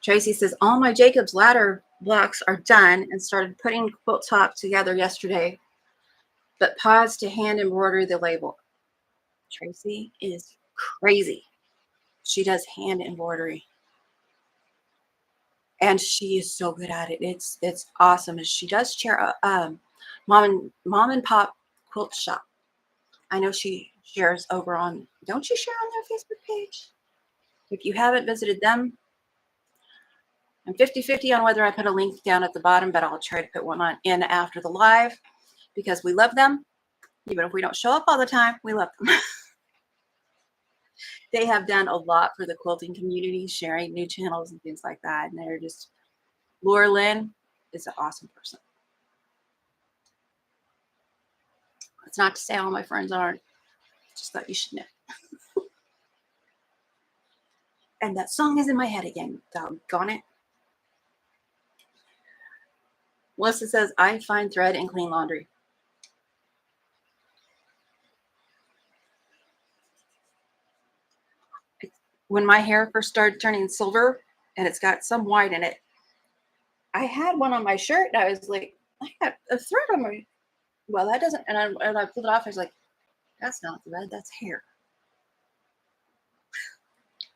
Tracy says, all my Jacob's ladder blocks are done and started putting quilt top together yesterday, but paused to hand embroider the label. Tracy is crazy. She does hand embroidery, and she is so good at it. It's awesome. And she does share a mom and pop quilt shop. I know she shares over on. Don't you share on their Facebook page? If you haven't visited them, I'm 50-50 on whether I put a link down at the bottom, but I'll try to put one on in after the live because we love them. Even if we don't show up all the time, we love them. They have done a lot for the quilting community, sharing new channels and things like that. And they're just, Laura Lynn is an awesome person. It's not to say all my friends aren't, just thought you should know. And that song is in my head again. Doggone it. Melissa says, I find thread and clean laundry. When my hair first started turning silver and it's got some white in it, I had one on my shirt and I was like, I got a thread on my, well, that doesn't, and I pulled it off. I was like, that's not thread, that's hair.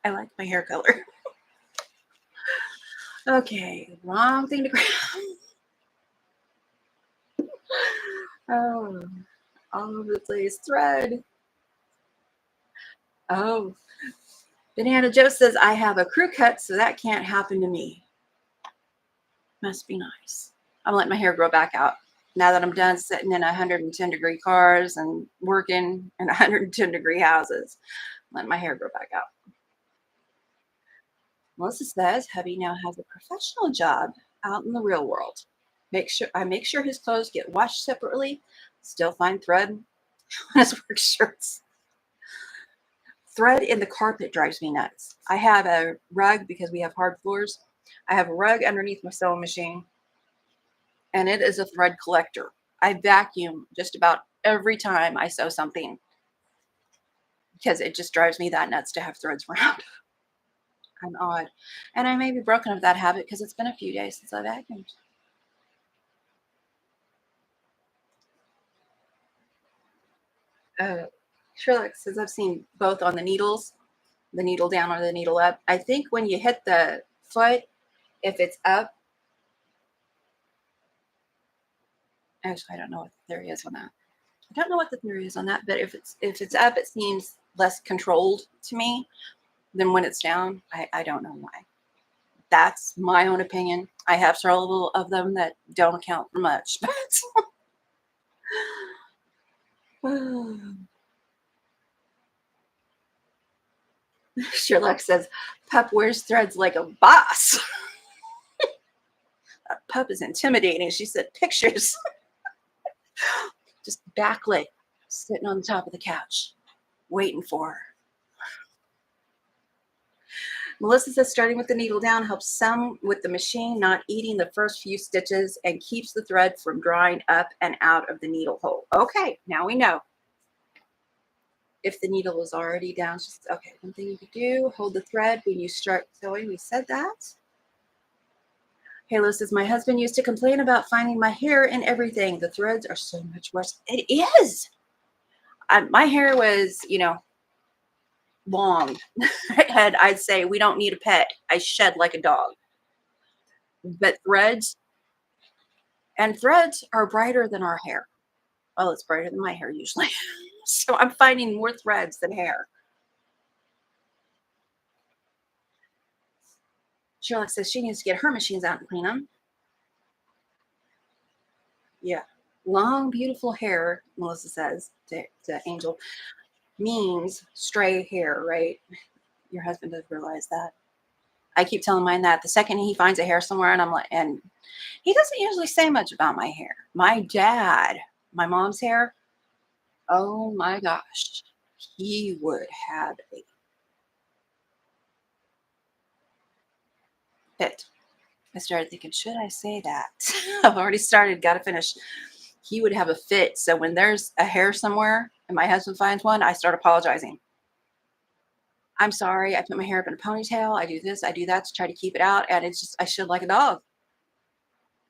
I like my hair color. Okay, wrong thing to grab. Oh, all over the place. Thread. Oh, Banana Joe says, I have a crew cut, so that can't happen to me. Must be nice. I'm letting my hair grow back out. Now that I'm done sitting in 110-degree cars and working in 110-degree houses, I'm letting my hair grow back out. Melissa says, hubby now has a professional job out in the real world. I make sure his clothes get washed separately. Still find thread on his work shirts. Thread in the carpet drives me nuts. I have a rug because we have hard floors. I have a rug underneath my sewing machine, and it is a thread collector. I vacuum just about every time I sew something because it just drives me that nuts to have threads around. I'm odd. And I may be broken of that habit because it's been a few days since I vacuumed. Sherlock says, I've seen both on the needles, the needle down or the needle up. I think when you hit the foot, if it's up, actually, I don't know what the theory is on that. I don't know what the theory is on that, but if it's up, it seems less controlled to me than when it's down. I don't know why. That's my own opinion. I have several of them that don't account for much, but Sherlock says, Pup wears threads like a boss. Pup is intimidating. She said pictures. Just backlit, sitting on the top of the couch, waiting for her. Melissa says starting with the needle down helps some with the machine not eating the first few stitches and keeps the thread from drying up and out of the needle hole. Okay, now we know. If the needle is already down, just okay. One thing you could do, hold the thread when you start sewing. We said that. Halo says, my husband used to complain about finding my hair in everything. The threads are so much worse. It is. My hair was, long. I'd say we don't need a pet. I shed like a dog. But threads are brighter than our hair. Well, it's brighter than my hair usually. So I'm finding more threads than hair. Sherlock says she needs to get her machines out and clean them. Yeah. Long, beautiful hair, Melissa says to Angel, means stray hair, right? Your husband doesn't realize that. I keep telling mine that the second he finds a hair somewhere, and I'm like, and he doesn't usually say much about my hair. My dad, my mom's hair, oh my gosh, he would have a fit. I started thinking, should I say that? I've already started, got to finish. He would have a fit. So when there's a hair somewhere and my husband finds one, I start apologizing. I'm sorry. I put my hair up in a ponytail. I do this, I do that to try to keep it out. And it's just, I should like a dog.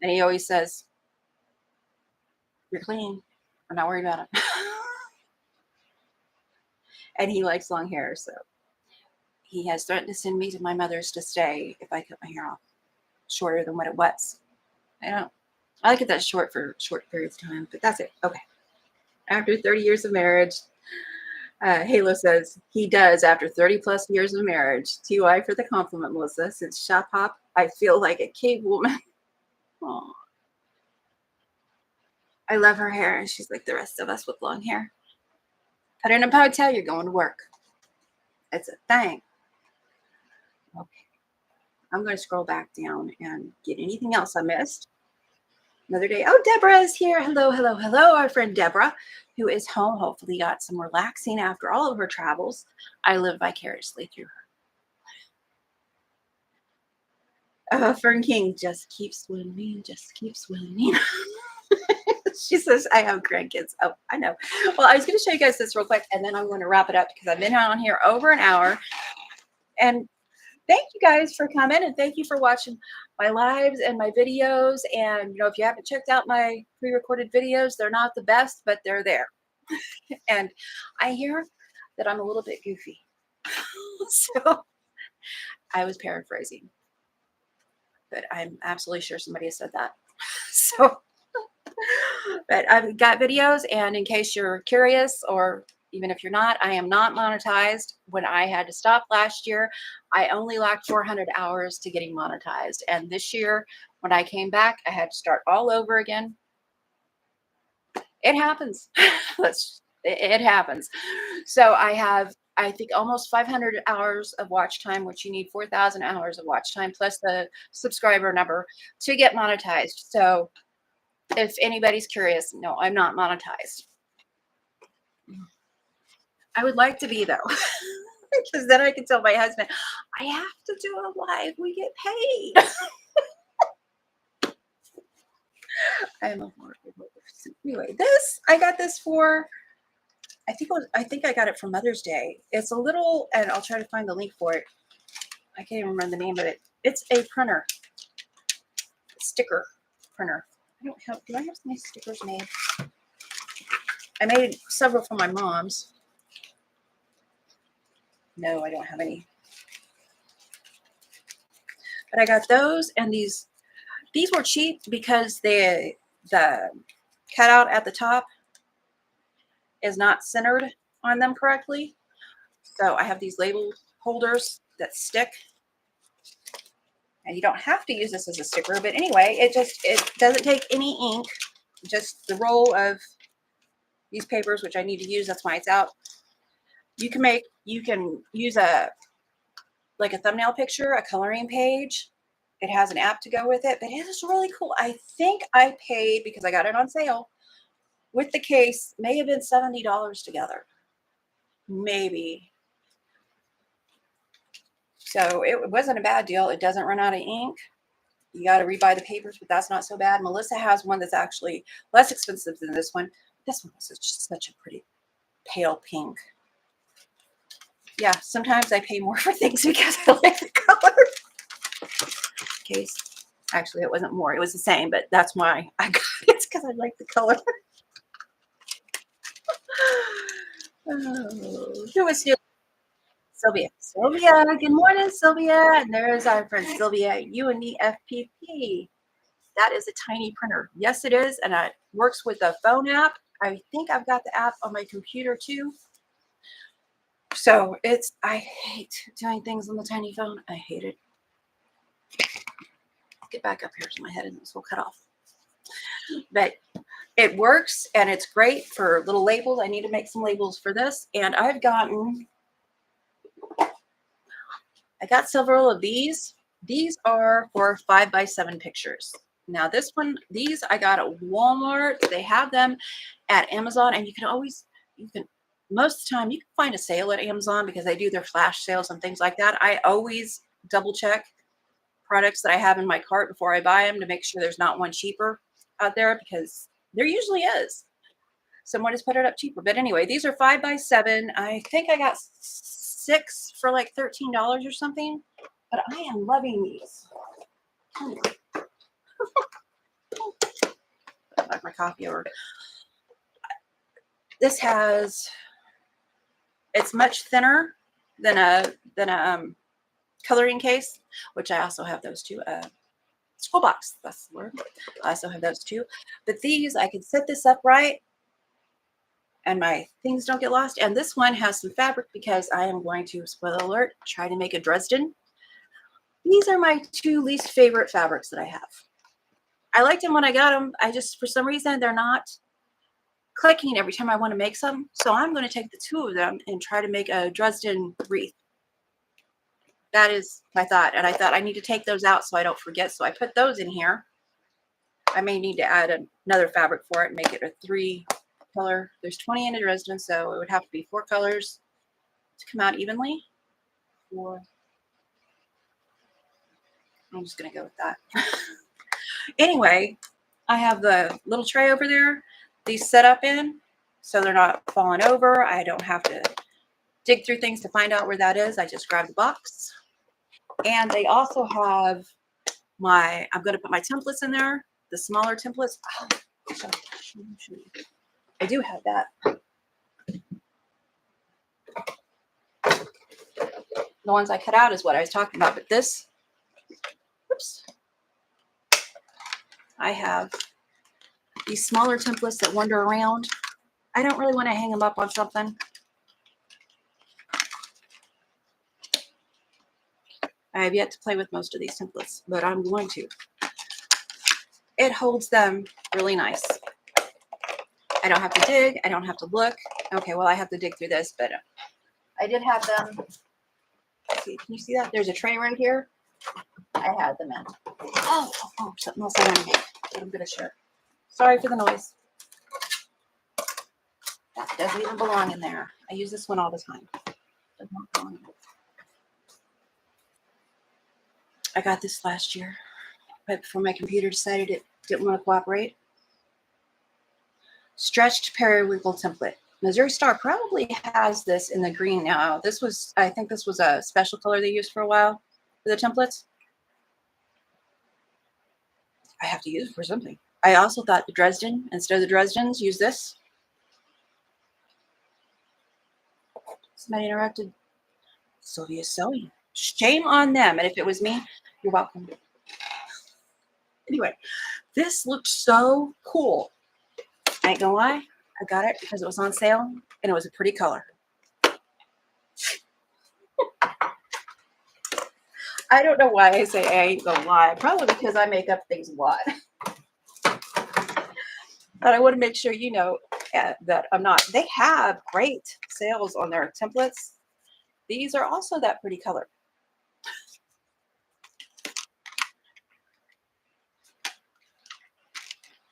And he always says, you're clean. I'm not worried about it. And he likes long hair. So he has threatened to send me to my mother's to stay if I cut my hair off shorter than what it was. I like it that short for short periods of time, but that's it. Okay. After 30 years of marriage, Halo says he does after 30 plus years of marriage. TY for the compliment, Melissa. Since Shop Hop, I feel like a cave woman. Aww. I love her hair, and she's like the rest of us with long hair. Put in a ponytail, you're going to work. It's a thing. Okay. I'm going to scroll back down and get anything else I missed. Another day. Oh, Deborah is here. Hello, hello, hello. Our friend Deborah, who is home, hopefully got some relaxing after all of her travels. I live vicariously through her. Fern King, just keeps winning, just keeps winning. She says, I have grandkids. Oh, I know. Well, I was going to show you guys this real quick, and then I'm going to wrap it up because I've been on here over an hour. And thank you guys for coming, and thank you for watching my lives and my videos. And, you know, if you haven't checked out my pre-recorded videos, they're not the best, but they're there. And I hear that I'm a little bit goofy. So I was paraphrasing, but I'm absolutely sure somebody has said that. So, but I've got videos, and in case you're curious, or even if you're not, I am not monetized. When I had to stop last year, I only lacked 400 hours to getting monetized. And this year, when I came back, I had to start all over again. It happens. It happens. So I have, I think, almost 500 hours of watch time, which you need 4,000 hours of watch time, plus the subscriber number to get monetized. So if anybody's curious, no, I'm not monetized. I would like to be, though, because then I can tell my husband, I have to do a live. We get paid. I am a horrible person. Anyway, this, I got this for, I think I got it for Mother's Day. It's a little, and I'll try to find the link for it. I can't even remember the name of it. It's a printer, sticker printer. I don't have, do I have any stickers made? I made several for my mom's. No, I don't have any. But I got those, and these were cheap because the cutout at the top is not centered on them correctly. So I have these label holders that stick. And you don't have to use this as a sticker, but anyway, it doesn't take any ink, just the roll of these papers, which I need to use. That's why it's out. You can use like a thumbnail picture, a coloring page. It has an app to go with it, but it is really cool. I think I paid, because I got it on sale with the case, may have been $70 together, maybe. So it wasn't a bad deal. It doesn't run out of ink. You got to rebuy the papers, but that's not so bad. Melissa has one that's actually less expensive than this one. This one is just such a pretty pale pink. Yeah, sometimes I pay more for things because I like the color. Case. Actually, it wasn't more. It was the same, but that's why I got it. It's because I like the color. Oh, who is here? Sylvia. Sylvia, good morning, Sylvia. And there's our friend Sylvia, you and me, FPP. That is a tiny printer. Yes, it is. And it works with a phone app. I think I've got the app on my computer too. So I hate doing things on the tiny phone. I hate it. Get back up here so my head isn't so cut off. But it works, and it's great for little labels. I need to make some labels for this. And I got several of these. These are for 5x7 pictures. Now this one, these I got at Walmart. They have them at Amazon, and most of the time you can find a sale at Amazon because they do their flash sales and things like that. I always double check products that I have in my cart before I buy them to make sure there's not one cheaper out there, because there usually is. Someone has put it up cheaper. But anyway, these are 5x7. I think I got 6 for like $13 or something. But I am loving these. Knock my coffee over. This it's much thinner than a coloring case, which I also have those two. School box, that's the word. I also have those too. But these, I can set this up right and my things don't get lost. And this one has some fabric because I am going to, spoiler alert, try to make a Dresden. These are my two least favorite fabrics that I have. I liked them when I got them. I just, for some reason, they're not clicking every time I want to make some. So I'm going to take the two of them and try to make a Dresden wreath. That is my thought. And I thought I need to take those out so I don't forget. So I put those in here. I may need to add another fabric for it and make it a 3-color. There's 20 in a Dresden, so it would have to be 4 colors to come out evenly. 4. I'm just going to go with that. Anyway, I have the little tray over there. These set up in so they're not falling over. I don't have to dig through things to find out where that is. I just grab the box. And they also have I'm going to put my templates in there, the smaller templates. Oh, I do have that. The ones I cut out is what I was talking about. But this, oops, I have these smaller templates that wander around. I don't really want to hang them up on something. I have yet to play with most of these templates, but I'm going to. It holds them really nice. I don't have to dig. I don't have to look. Okay, well, I have to dig through this, but I did have them. See, can you see that? There's a tray right here. I had them in. Oh, something else I want to make that I'm going to share. Sorry for the noise. That doesn't even belong in there. I use this one all the time. Does not belong in there. I got this last year, right before my computer decided it didn't want to cooperate. Stretched periwinkle template. Missouri Star probably has this in the green now. This was, I think this was a special color they used for a while for the templates. I have to use it for something. I also thought the Dresden, instead of the Dresdens, use this. Somebody interrupted. Sylvia's sewing. Shame on them. And if it was me, you're welcome. Anyway, this looked so cool. I ain't gonna lie. I got it because it was on sale and it was a pretty color. I don't know why I say I ain't gonna lie. Probably because I make up things a lot. But I want to make sure you know that I'm not. They have great sales on their templates. These are also that pretty color.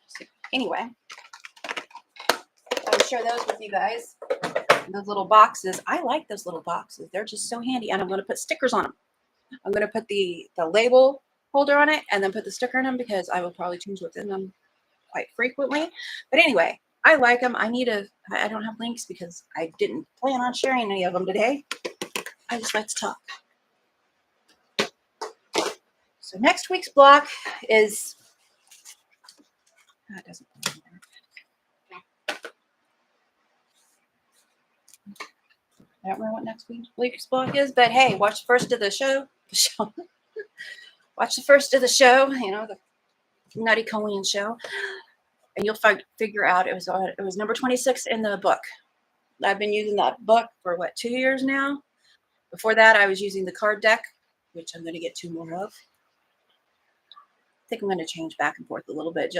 So anyway, I'll share those with you guys. Those little boxes. I like those little boxes. They're just so handy. And I'm going to put stickers on them. I'm going to put the label holder on it and then put the sticker in them because I will probably change what's in them quite frequently. But anyway, I like them. I don't have links because I didn't plan on sharing any of them today. I just like to talk. So next week's block is, it doesn't belong there. I don't remember what next week's block is, but hey, watch the first of the show. Watch the first of the show, you know, the Nutty Coleen show, and you'll figure out it was number 26 in the book. I've been using that book for 2 years now. Before that, I was using the card deck, which I'm going to get 2 more of. I think I'm going to change back and forth a little bit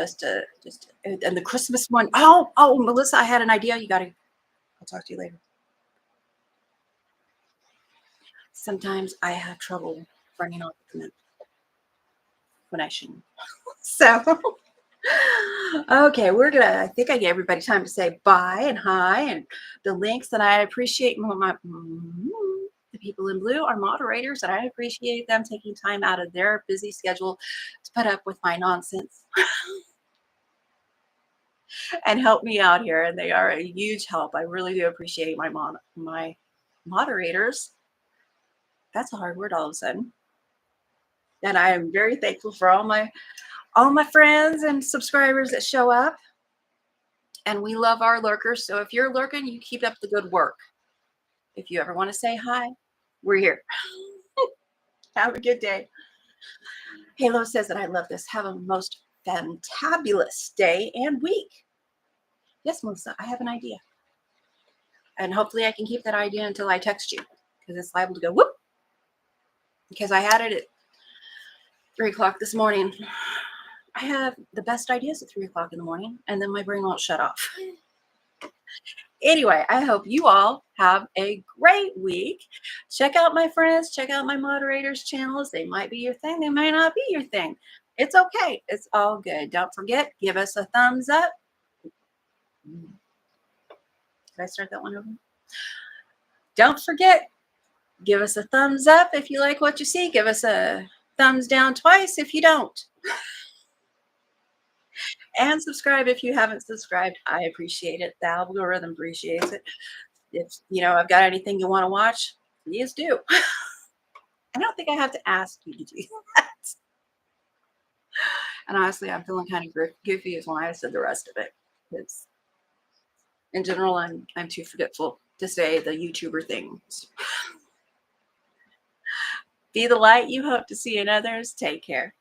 and the Christmas one. Oh, Melissa, I had an idea. I'll talk to you later. Sometimes I have trouble running off the mint when I shouldn't. So, okay, I think I gave everybody time to say bye and hi and the links, and I appreciate the people in blue are moderators, and I appreciate them taking time out of their busy schedule to put up with my nonsense and help me out here. And they are a huge help. I really do appreciate my moderators. That's a hard word all of a sudden. And I am very thankful for all my friends and subscribers that show up. And we love our lurkers. So if you're lurking, you keep up the good work. If you ever want to say hi, we're here. Have a good day. Halo says that I love this. Have a most fantabulous day and week. Yes, Melissa, I have an idea. And hopefully I can keep that idea until I text you, because it's liable to go whoop. Because I had it at 3 o'clock this morning. I have the best ideas at 3 o'clock in the morning, and then my brain won't shut off. Anyway, I hope you all have a great week. Check out my friends, check out my moderators' channels. They might be your thing, they might not be your thing. It's okay. It's all good. Don't forget, give us a thumbs up. Did I start that one over? Don't forget, give us a thumbs up if you like what you see. Give us a thumbs down twice if you don't. And subscribe if you haven't subscribed. I appreciate it. The algorithm appreciates it. If I've got anything you want to watch, please do. I don't think I have to ask you to do that. And honestly, I'm feeling kind of goofy as when I said the rest of it, because in general, I'm too forgetful to say the YouTuber things. Be the light you hope to see in others. Take care.